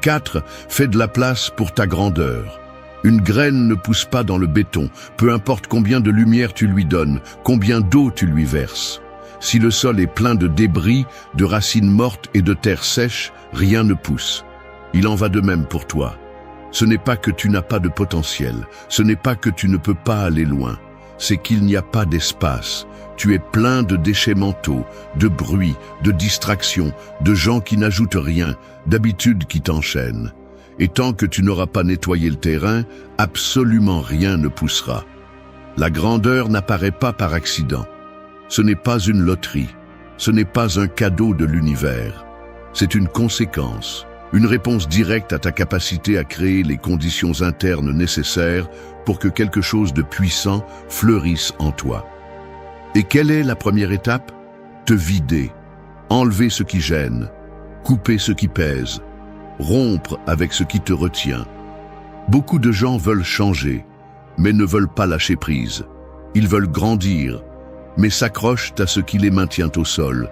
4. Fais de la place pour ta grandeur. Une graine ne pousse pas dans le béton, peu importe combien de lumière tu lui donnes, combien d'eau tu lui verses. Si le sol est plein de débris, de racines mortes et de terre sèche, rien ne pousse. Il en va de même pour toi. Ce n'est pas que tu n'as pas de potentiel, ce n'est pas que tu ne peux pas aller loin, c'est qu'il n'y a pas d'espace. Tu es plein de déchets mentaux, de bruit, de distractions, de gens qui n'ajoutent rien, d'habitudes qui t'enchaînent. Et tant que tu n'auras pas nettoyé le terrain, absolument rien ne poussera. La grandeur n'apparaît pas par accident. Ce n'est pas une loterie. Ce n'est pas un cadeau de l'univers. C'est une conséquence, une réponse directe à ta capacité à créer les conditions internes nécessaires pour que quelque chose de puissant fleurisse en toi. Et quelle est la première étape? Te vider, enlever ce qui gêne, couper ce qui pèse, rompre avec ce qui te retient. Beaucoup de gens veulent changer, mais ne veulent pas lâcher prise. Ils veulent grandir, mais s'accrochent à ce qui les maintient au sol.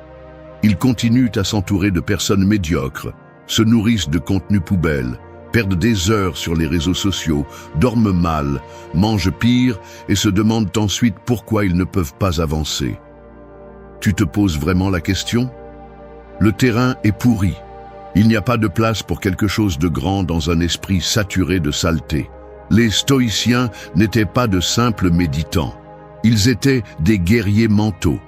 Ils continuent à s'entourer de personnes médiocres, se nourrissent de contenus poubelles, perdent des heures sur les réseaux sociaux, dorment mal, mangent pire et se demandent ensuite pourquoi ils ne peuvent pas avancer. Tu te poses vraiment la question? Le terrain est pourri. Il n'y a pas de place pour quelque chose de grand dans un esprit saturé de saleté. Les stoïciens n'étaient pas de simples méditants. Ils étaient des guerriers mentaux.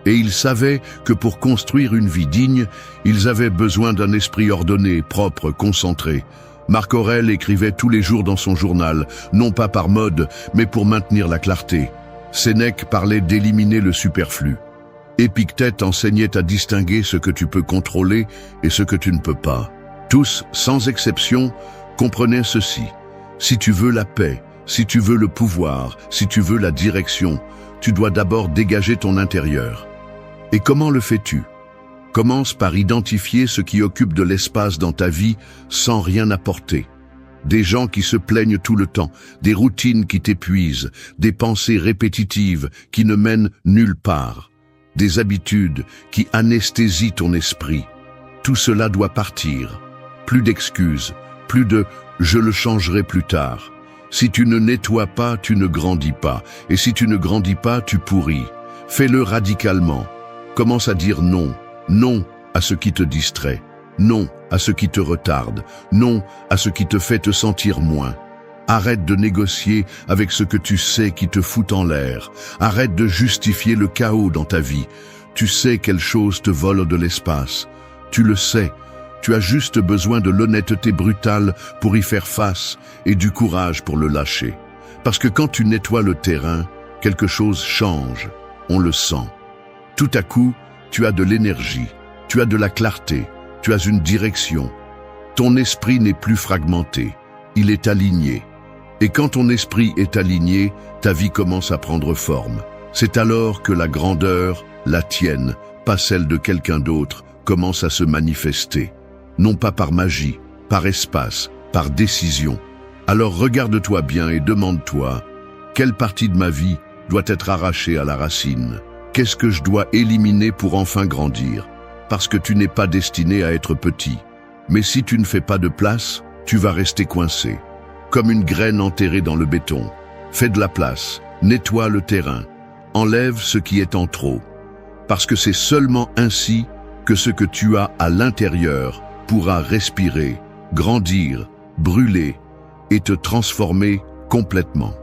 Et ils savaient que pour construire une vie digne, ils avaient besoin d'un esprit ordonné, propre, concentré. Marc Aurèle écrivait tous les jours dans son journal, non pas par mode, mais pour maintenir la clarté. Sénèque parlait d'éliminer le superflu. Épictète enseignait à distinguer ce que tu peux contrôler et ce que tu ne peux pas. Tous, sans exception, comprenaient ceci. Si tu veux la paix, si tu veux le pouvoir, si tu veux la direction, tu dois d'abord dégager ton intérieur. Et comment le fais-tu? Commence par identifier ce qui occupe de l'espace dans ta vie sans rien apporter. Des gens qui se plaignent tout le temps, des routines qui t'épuisent, des pensées répétitives qui ne mènent nulle part, des habitudes qui anesthésient ton esprit. Tout cela doit partir. Plus d'excuses, plus de « je le changerai plus tard ». Si tu ne nettoies pas, tu ne grandis pas. Et si tu ne grandis pas, tu pourris. Fais-le radicalement. Commence à dire non. Non à ce qui te distrait. Non à ce qui te retarde. Non à ce qui te fait te sentir moins. Arrête de négocier avec ce que tu sais qui te fout en l'air. Arrête de justifier le chaos dans ta vie. Tu sais quelle chose te vole de l'espace. Tu le sais. Tu as juste besoin de l'honnêteté brutale pour y faire face et du courage pour le lâcher. Parce que quand tu nettoies le terrain, quelque chose change. On le sent. Tout à coup, tu as de l'énergie, tu as de la clarté, tu as une direction. Ton esprit n'est plus fragmenté, il est aligné. Et quand ton esprit est aligné, ta vie commence à prendre forme. C'est alors que la grandeur, la tienne, pas celle de quelqu'un d'autre, commence à se manifester. Non pas par magie, par espace, par décision. Alors regarde-toi bien et demande-toi, quelle partie de ma vie doit être arrachée à la racine? Qu'est-ce que je dois éliminer pour enfin grandir? Parce que tu n'es pas destiné à être petit. Mais si tu ne fais pas de place, tu vas rester coincé. Comme une graine enterrée dans le béton. Fais de la place, nettoie le terrain, enlève ce qui est en trop. Parce que c'est seulement ainsi que ce que tu as à l'intérieur pourra respirer, grandir, brûler et te transformer complètement.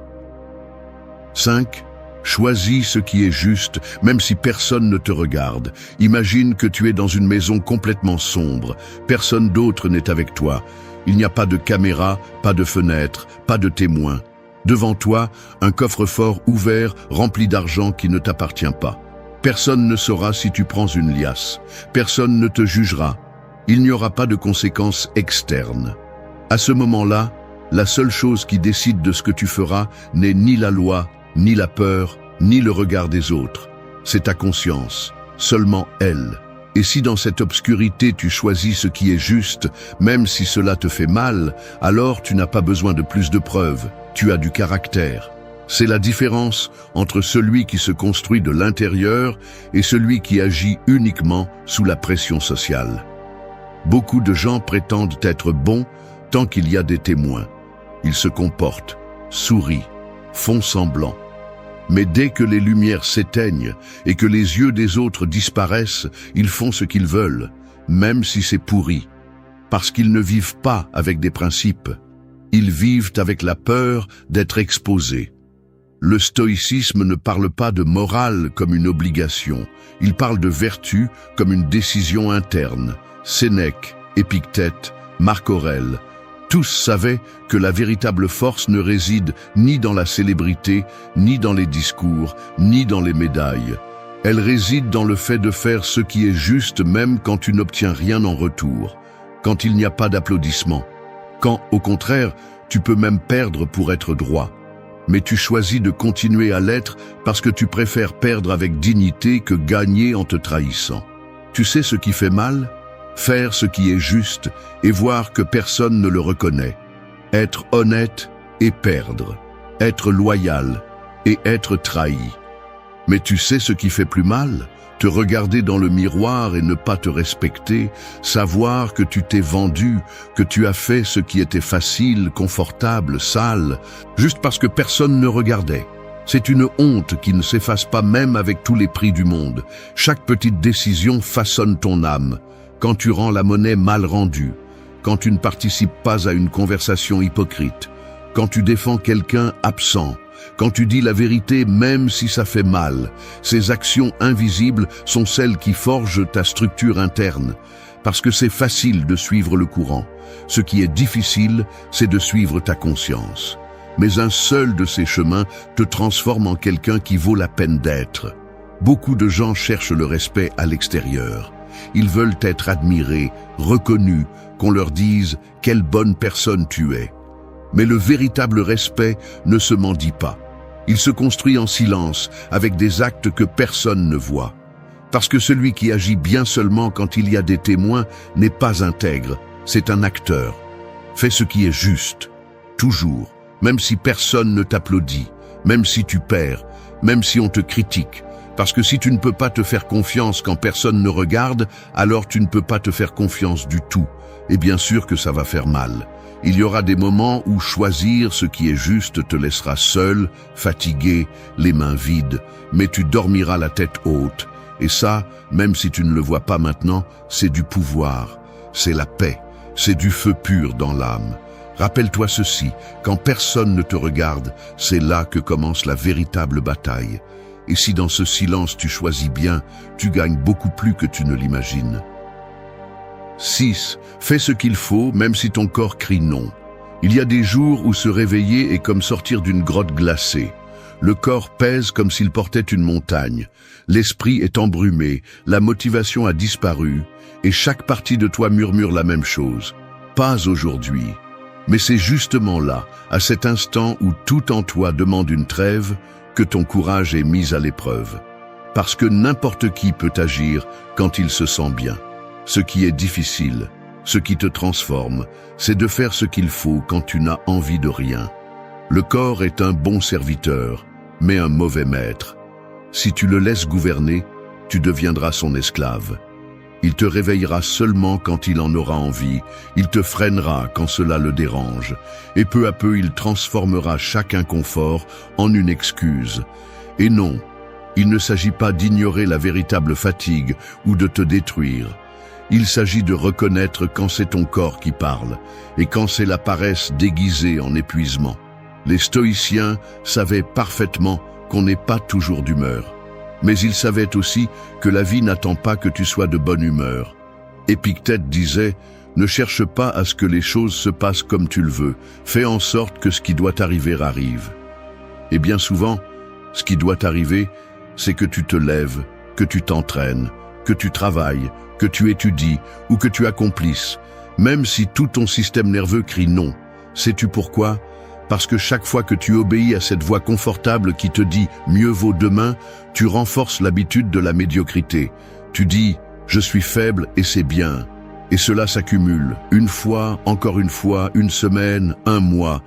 5. Choisis ce qui est juste, même si personne ne te regarde. Imagine que tu es dans une maison complètement sombre. Personne d'autre n'est avec toi. Il n'y a pas de caméra, pas de fenêtre, pas de témoin. Devant toi, un coffre-fort ouvert rempli d'argent qui ne t'appartient pas. Personne ne saura si tu prends une liasse. Personne ne te jugera. Il n'y aura pas de conséquences externes. À ce moment-là, la seule chose qui décide de ce que tu feras n'est ni la loi, ni la peur, ni le regard des autres. C'est ta conscience, seulement elle. Et si dans cette obscurité tu choisis ce qui est juste, même si cela te fait mal, alors tu n'as pas besoin de plus de preuves, tu as du caractère. C'est la différence entre celui qui se construit de l'intérieur et celui qui agit uniquement sous la pression sociale. Beaucoup de gens prétendent être bons tant qu'il y a des témoins. Ils se comportent, sourient, font semblant. Mais dès que les lumières s'éteignent et que les yeux des autres disparaissent, ils font ce qu'ils veulent, même si c'est pourri. Parce qu'ils ne vivent pas avec des principes. Ils vivent avec la peur d'être exposés. Le stoïcisme ne parle pas de morale comme une obligation. Il parle de vertu comme une décision interne. Sénèque, Épictète, Marc Aurèle, tous savaient que la véritable force ne réside ni dans la célébrité, ni dans les discours, ni dans les médailles. Elle réside dans le fait de faire ce qui est juste même quand tu n'obtiens rien en retour, quand il n'y a pas d'applaudissements, quand, au contraire, tu peux même perdre pour être droit. Mais tu choisis de continuer à l'être parce que tu préfères perdre avec dignité que gagner en te trahissant. Tu sais ce qui fait mal ? Faire ce qui est juste et voir que personne ne le reconnaît. Être honnête et perdre. Être loyal et être trahi. Mais tu sais ce qui fait plus mal ? Te regarder dans le miroir et ne pas te respecter, savoir que tu t'es vendu, que tu as fait ce qui était facile, confortable, sale, juste parce que personne ne regardait. C'est une honte qui ne s'efface pas même avec tous les prix du monde. Chaque petite décision façonne ton âme. Quand tu rends la monnaie mal rendue, quand tu ne participes pas à une conversation hypocrite, quand tu défends quelqu'un absent, quand tu dis la vérité même si ça fait mal. Ces actions invisibles sont celles qui forgent ta structure interne, parce que c'est facile de suivre le courant. Ce qui est difficile, c'est de suivre ta conscience. Mais un seul de ces chemins te transforme en quelqu'un qui vaut la peine d'être. Beaucoup de gens cherchent le respect à l'extérieur. Ils veulent être admirés, reconnus, qu'on leur dise « quelle bonne personne tu es ». Mais le véritable respect ne se mendie pas. Il se construit en silence, avec des actes que personne ne voit. Parce que celui qui agit bien seulement quand il y a des témoins n'est pas intègre, c'est un acteur. Fais ce qui est juste, toujours, même si personne ne t'applaudit, même si tu perds, même si on te critique. Parce que si tu ne peux pas te faire confiance quand personne ne regarde, alors tu ne peux pas te faire confiance du tout. Et bien sûr que ça va faire mal. Il y aura des moments où choisir ce qui est juste te laissera seul, fatigué, les mains vides, mais tu dormiras la tête haute. Et ça, même si tu ne le vois pas maintenant, c'est du pouvoir, c'est la paix, c'est du feu pur dans l'âme. Rappelle-toi ceci, quand personne ne te regarde, c'est là que commence la véritable bataille. Et si dans ce silence tu choisis bien, tu gagnes beaucoup plus que tu ne l'imagines. 6. Fais ce qu'il faut, même si ton corps crie non. Il y a des jours où se réveiller est comme sortir d'une grotte glacée. Le corps pèse comme s'il portait une montagne. L'esprit est embrumé, la motivation a disparu, et chaque partie de toi murmure la même chose. Pas aujourd'hui. Mais c'est justement là, à cet instant où tout en toi demande une trêve, que ton courage est mis à l'épreuve. Parce que n'importe qui peut agir quand il se sent bien. Ce qui est difficile, ce qui te transforme, c'est de faire ce qu'il faut quand tu n'as envie de rien. Le corps est un bon serviteur, mais un mauvais maître. Si tu le laisses gouverner, tu deviendras son esclave. Il te réveillera seulement quand il en aura envie, il te freinera quand cela le dérange, et peu à peu il transformera chaque inconfort en une excuse. Et non, il ne s'agit pas d'ignorer la véritable fatigue ou de te détruire. Il s'agit de reconnaître quand c'est ton corps qui parle, et quand c'est la paresse déguisée en épuisement. Les stoïciens savaient parfaitement qu'on n'est pas toujours d'humeur. Mais ils savaient aussi que la vie n'attend pas que tu sois de bonne humeur. Épictète disait « Ne cherche pas à ce que les choses se passent comme tu le veux, fais en sorte que ce qui doit arriver arrive. » Et bien souvent, ce qui doit arriver, c'est que tu te lèves, que tu t'entraînes, que tu travailles, que tu étudies ou que tu accomplisses, même si tout ton système nerveux crie non. Sais-tu pourquoi ? Parce que chaque fois que tu obéis à cette voix confortable qui te dit « mieux vaut demain », tu renforces l'habitude de la médiocrité. Tu dis « je suis faible et c'est bien ». Et cela s'accumule, une fois, encore une fois, une semaine, un mois.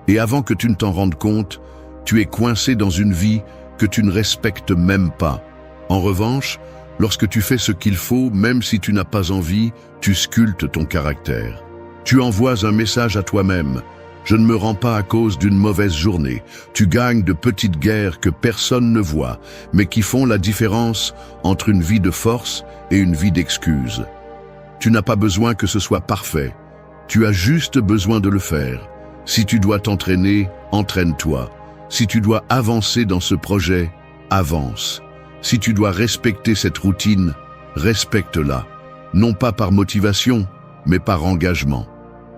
Et avant que tu ne t'en rendes compte, tu es coincé dans une vie que tu ne respectes même pas. En revanche, lorsque tu fais ce qu'il faut, même si tu n'as pas envie, tu sculptes ton caractère. Tu envoies un message à toi-même. Je ne me rends pas à cause d'une mauvaise journée. Tu gagnes de petites guerres que personne ne voit, mais qui font la différence entre une vie de force et une vie d'excuses. Tu n'as pas besoin que ce soit parfait. Tu as juste besoin de le faire. Si tu dois t'entraîner, entraîne-toi. Si tu dois avancer dans ce projet, avance. Si tu dois respecter cette routine, respecte-la. Non pas par motivation, mais par engagement.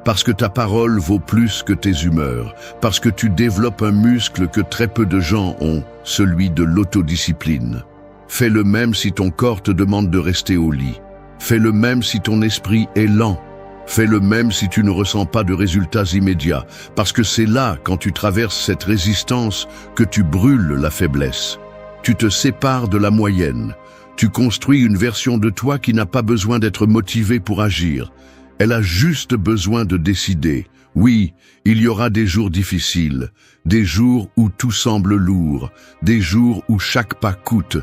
Parce que ta parole vaut plus que tes humeurs, parce que tu développes un muscle que très peu de gens ont, celui de l'autodiscipline. Fais le même si ton corps te demande de rester au lit. Fais le même si ton esprit est lent. Fais le même si tu ne ressens pas de résultats immédiats, parce que c'est là, quand tu traverses cette résistance, que tu brûles la faiblesse. Tu te sépares de la moyenne. Tu construis une version de toi qui n'a pas besoin d'être motivée pour agir. Elle a juste besoin de décider. Oui, il y aura des jours difficiles, des jours où tout semble lourd, des jours où chaque pas coûte.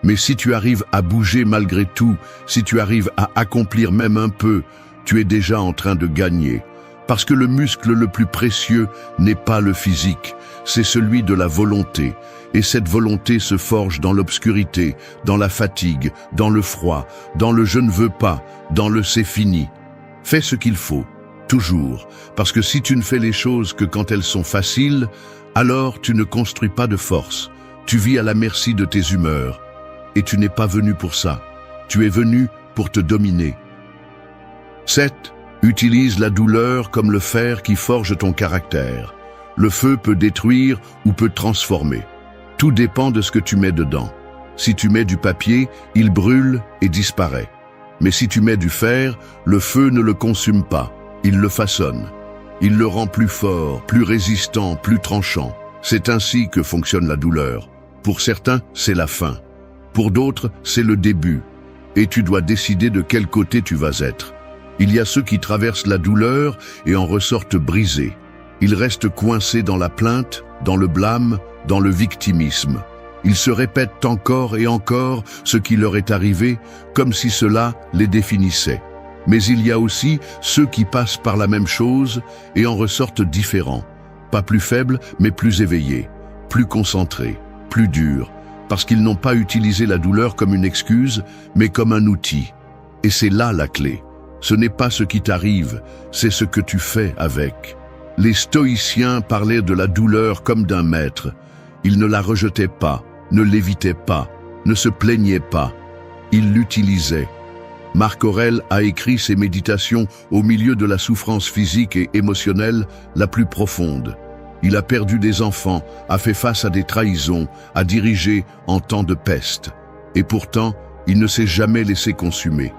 Mais si tu arrives à bouger malgré tout, si tu arrives à accomplir même un peu, tu es déjà en train de gagner. Parce que le muscle le plus précieux n'est pas le physique, c'est celui de la volonté. Et cette volonté se forge dans l'obscurité, dans la fatigue, dans le froid, dans le « je ne veux pas », dans le « c'est fini ». Fais ce qu'il faut, toujours, parce que si tu ne fais les choses que quand elles sont faciles, alors tu ne construis pas de force. Tu vis à la merci de tes humeurs. Et tu n'es pas venu pour ça. Tu es venu pour te dominer. 7. Utilise la douleur comme le fer qui forge ton caractère. Le feu peut détruire ou peut transformer. Tout dépend de ce que tu mets dedans. Si tu mets du papier, il brûle et disparaît. Mais si tu mets du fer, le feu ne le consume pas, il le façonne. Il le rend plus fort, plus résistant, plus tranchant. C'est ainsi que fonctionne la douleur. Pour certains, c'est la fin. Pour d'autres, c'est le début. Et tu dois décider de quel côté tu vas être. Il y a ceux qui traversent la douleur et en ressortent brisés. Ils restent coincés dans la plainte, dans le blâme, dans le victimisme. Ils se répètent encore et encore ce qui leur est arrivé, comme si cela les définissait. Mais il y a aussi ceux qui passent par la même chose et en ressortent différents. Pas plus faibles, mais plus éveillés, plus concentrés, plus durs, parce qu'ils n'ont pas utilisé la douleur comme une excuse, mais comme un outil. Et c'est là la clé. Ce n'est pas ce qui t'arrive, c'est ce que tu fais avec. Les stoïciens parlaient de la douleur comme d'un maître. Ils ne la rejetaient pas, ne l'évitaient pas, ne se plaignaient pas. Ils l'utilisaient. Marc Aurèle a écrit ses méditations au milieu de la souffrance physique et émotionnelle la plus profonde. Il a perdu des enfants, a fait face à des trahisons, a dirigé en temps de peste. Et pourtant, il ne s'est jamais laissé consumer.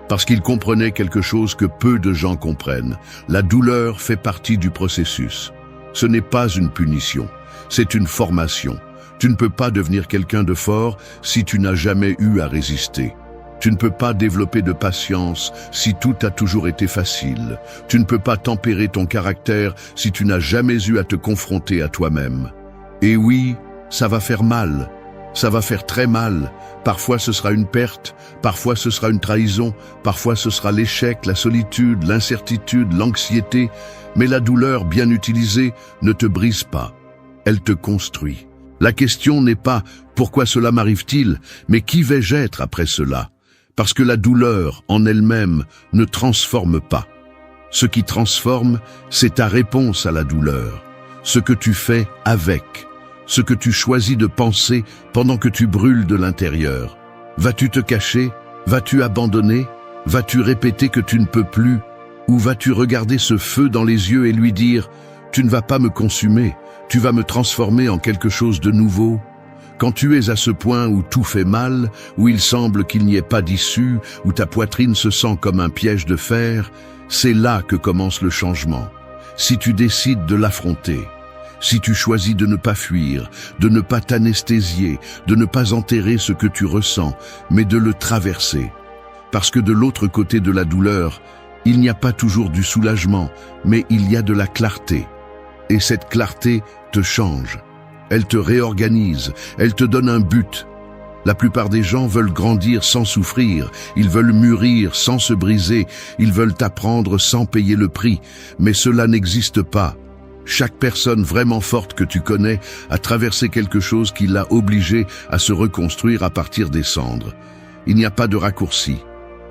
Parce qu'il comprenait quelque chose que peu de gens comprennent. La douleur fait partie du processus. Ce n'est pas une punition, c'est une formation. Tu ne peux pas devenir quelqu'un de fort si tu n'as jamais eu à résister. Tu ne peux pas développer de patience si tout a toujours été facile. Tu ne peux pas tempérer ton caractère si tu n'as jamais eu à te confronter à toi-même. Et oui, ça va faire mal. Ça va faire très mal. Parfois ce sera une perte, parfois ce sera une trahison, parfois ce sera l'échec, la solitude, l'incertitude, l'anxiété. Mais la douleur bien utilisée ne te brise pas. Elle te construit. La question n'est pas « pourquoi cela m'arrive-t-il ?», mais « qui vais-je être après cela ?» Parce que la douleur, en elle-même, ne transforme pas. Ce qui transforme, c'est ta réponse à la douleur. Ce que tu fais avec. Ce que tu choisis de penser pendant que tu brûles de l'intérieur. Vas-tu te cacher? Vas-tu abandonner? Vas-tu répéter que tu ne peux plus? Ou vas-tu regarder ce feu dans les yeux et lui dire « Tu ne vas pas me consumer, tu vas me transformer en quelque chose de nouveau ». Quand tu es à ce point où tout fait mal, où il semble qu'il n'y ait pas d'issue, où ta poitrine se sent comme un piège de fer, c'est là que commence le changement. Si tu décides de l'affronter, si tu choisis de ne pas fuir, de ne pas t'anesthésier, de ne pas enterrer ce que tu ressens, mais de le traverser. Parce que de l'autre côté de la douleur, il n'y a pas toujours du soulagement, mais il y a de la clarté. Et cette clarté te change. Elle te réorganise, elle te donne un but. La plupart des gens veulent grandir sans souffrir, ils veulent mûrir sans se briser, ils veulent apprendre sans payer le prix, mais cela n'existe pas. Chaque personne vraiment forte que tu connais a traversé quelque chose qui l'a obligé à se reconstruire à partir des cendres. Il n'y a pas de raccourci,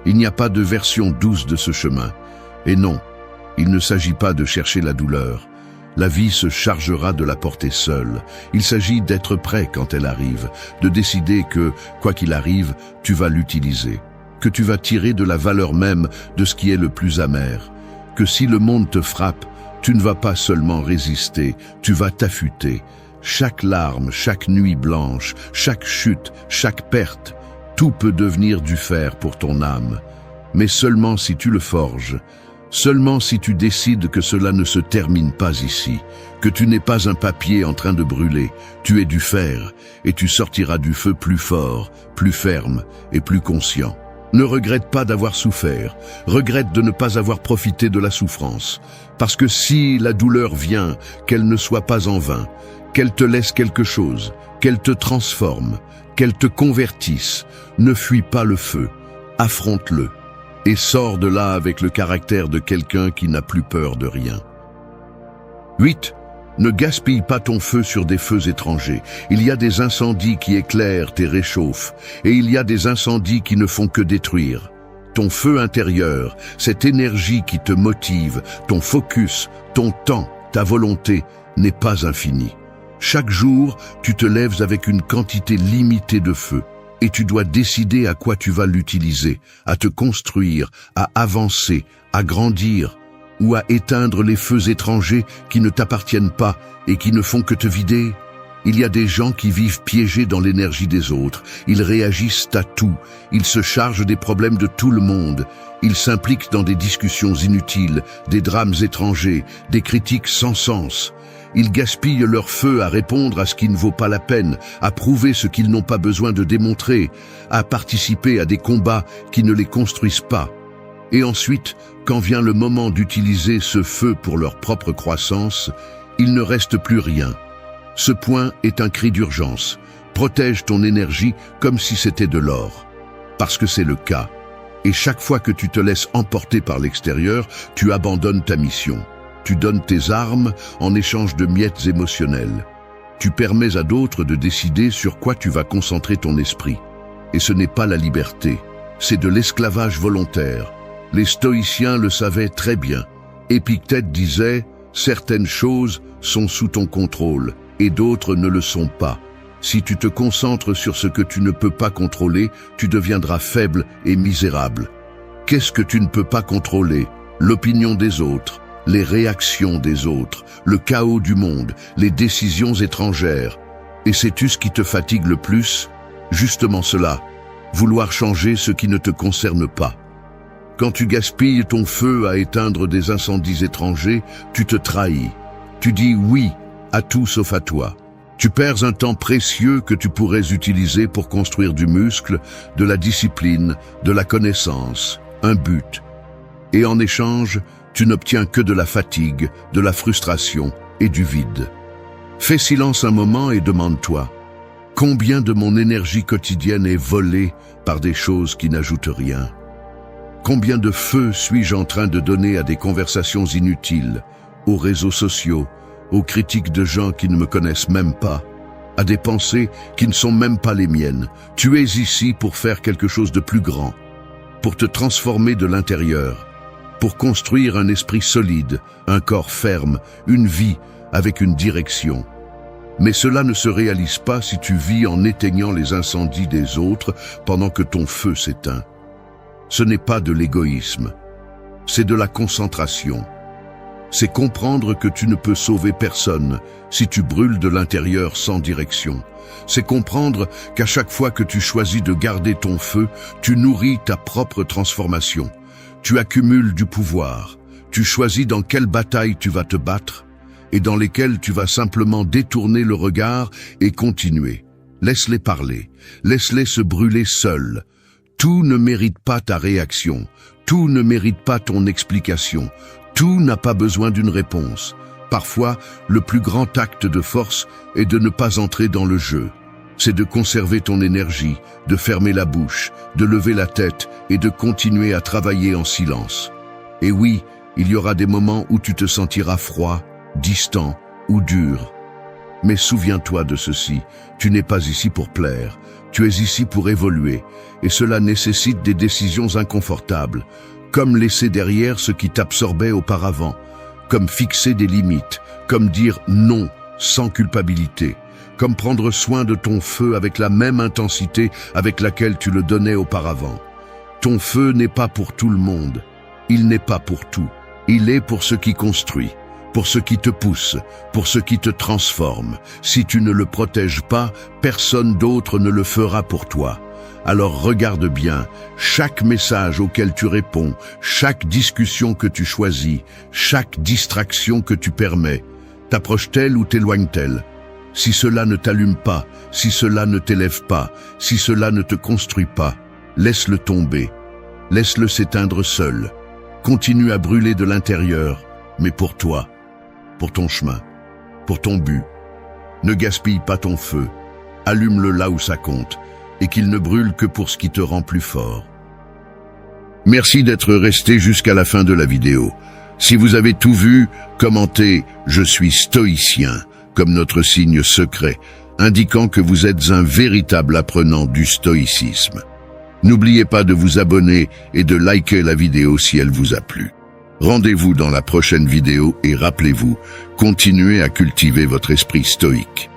il n'y a pas de version douce de ce chemin. Et non, il ne s'agit pas de chercher la douleur. La vie se chargera de la porter seule. Il s'agit d'être prêt quand elle arrive, de décider que, quoi qu'il arrive, tu vas l'utiliser, que tu vas tirer de la valeur même de ce qui est le plus amer, que si le monde te frappe, tu ne vas pas seulement résister, tu vas t'affûter. Chaque larme, chaque nuit blanche, chaque chute, chaque perte, tout peut devenir du fer pour ton âme. Mais seulement si tu le forges, seulement si tu décides que cela ne se termine pas ici, que tu n'es pas un papier en train de brûler, tu es du fer, et tu sortiras du feu plus fort, plus ferme et plus conscient. Ne regrette pas d'avoir souffert, regrette de ne pas avoir profité de la souffrance, parce que si la douleur vient, qu'elle ne soit pas en vain, qu'elle te laisse quelque chose, qu'elle te transforme, qu'elle te convertisse, ne fuis pas le feu, affronte-le. Et sors de là avec le caractère de quelqu'un qui n'a plus peur de rien. 8. Ne gaspille pas ton feu sur des feux étrangers. Il y a des incendies qui éclairent et réchauffent, et il y a des incendies qui ne font que détruire. ton feu intérieur, cette énergie qui te motive, ton focus, ton temps, ta volonté, n'est pas infinie. Chaque jour, tu te lèves avec une quantité limitée de feu et tu dois décider à quoi tu vas l'utiliser, à te construire, à avancer, à grandir ou à éteindre les feux étrangers qui ne t'appartiennent pas et qui ne font que te vider. Il y a des gens qui vivent piégés dans l'énergie des autres. Ils réagissent à tout. Ils se chargent des problèmes de tout le monde. Ils s'impliquent dans des discussions inutiles, des drames étrangers, des critiques sans sens. Ils gaspillent leur feu à répondre à ce qui ne vaut pas la peine, à prouver ce qu'ils n'ont pas besoin de démontrer, à participer à des combats qui ne les construisent pas. Et ensuite, quand vient le moment d'utiliser ce feu pour leur propre croissance, il ne reste plus rien. Ce point est un cri d'urgence. Protège ton énergie comme si c'était de l'or. Parce que c'est le cas. Et chaque fois que tu te laisses emporter par l'extérieur, tu abandonnes ta mission. Tu donnes tes armes en échange de miettes émotionnelles. Tu permets à d'autres de décider sur quoi tu vas concentrer ton esprit. Et ce n'est pas la liberté, c'est de l'esclavage volontaire. Les stoïciens le savaient très bien. Épictète disait « Certaines choses sont sous ton contrôle et d'autres ne le sont pas. Si tu te concentres sur ce que tu ne peux pas contrôler, tu deviendras faible et misérable. Qu'est-ce que tu ne peux pas contrôler? L'opinion des autres, les réactions des autres, le chaos du monde, les décisions étrangères. Et sais-tu ce qui te fatigue le plus? Justement cela, vouloir changer ce qui ne te concerne pas. Quand tu gaspilles ton feu à éteindre des incendies étrangers, tu te trahis. Tu dis oui à tout sauf à toi. Tu perds un temps précieux que tu pourrais utiliser pour construire du muscle, de la discipline, de la connaissance, un but. Et en échange, tu n'obtiens que de la fatigue, de la frustration et du vide. Fais silence un moment et demande-toi, combien de mon énergie quotidienne est volée par des choses qui n'ajoutent rien? Combien de feu suis-je en train de donner à des conversations inutiles, aux réseaux sociaux, aux critiques de gens qui ne me connaissent même pas, à des pensées qui ne sont même pas les miennes? Tu es ici pour faire quelque chose de plus grand, pour te transformer de l'intérieur, pour construire un esprit solide, un corps ferme, une vie avec une direction. Mais cela ne se réalise pas si tu vis en éteignant les incendies des autres pendant que ton feu s'éteint. Ce n'est pas de l'égoïsme, c'est de la concentration. C'est comprendre que tu ne peux sauver personne si tu brûles de l'intérieur sans direction. C'est comprendre qu'à chaque fois que tu choisis de garder ton feu, tu nourris ta propre transformation. Tu accumules du pouvoir. Tu choisis dans quelle bataille tu vas te battre et dans lesquelles tu vas simplement détourner le regard et continuer. Laisse-les parler. Laisse-les se brûler seuls. Tout ne mérite pas ta réaction. Tout ne mérite pas ton explication. Tout n'a pas besoin d'une réponse. Parfois, le plus grand acte de force est de ne pas entrer dans le jeu. C'est de conserver ton énergie, de fermer la bouche, de lever la tête et de continuer à travailler en silence. Et oui, il y aura des moments où tu te sentiras froid, distant ou dur. Mais souviens-toi de ceci, tu n'es pas ici pour plaire, tu es ici pour évoluer, et cela nécessite des décisions inconfortables, comme laisser derrière ce qui t'absorbait auparavant, comme fixer des limites, comme dire non sans culpabilité, comme prendre soin de ton feu avec la même intensité avec laquelle tu le donnais auparavant. Ton feu n'est pas pour tout le monde, il n'est pas pour tout, il est pour ce qui construit, pour ce qui te pousse, pour ce qui te transforme. Si tu ne le protèges pas, personne d'autre ne le fera pour toi. Alors regarde bien, chaque message auquel tu réponds, chaque discussion que tu choisis, chaque distraction que tu permets, t'approche-t-elle ou t'éloigne-t-elle? Si cela ne t'allume pas, si cela ne t'élève pas, si cela ne te construit pas, laisse-le tomber, laisse-le s'éteindre seul. Continue à brûler de l'intérieur, mais pour toi, pour ton chemin, pour ton but. Ne gaspille pas ton feu, allume-le là où ça compte, et qu'il ne brûle que pour ce qui te rend plus fort. Merci d'être resté jusqu'à la fin de la vidéo. Si vous avez tout vu, commentez « Je suis stoïcien » comme notre signe secret, indiquant que vous êtes un véritable apprenant du stoïcisme. N'oubliez pas de vous abonner et de liker la vidéo si elle vous a plu. Rendez-vous dans la prochaine vidéo et rappelez-vous, continuez à cultiver votre esprit stoïque.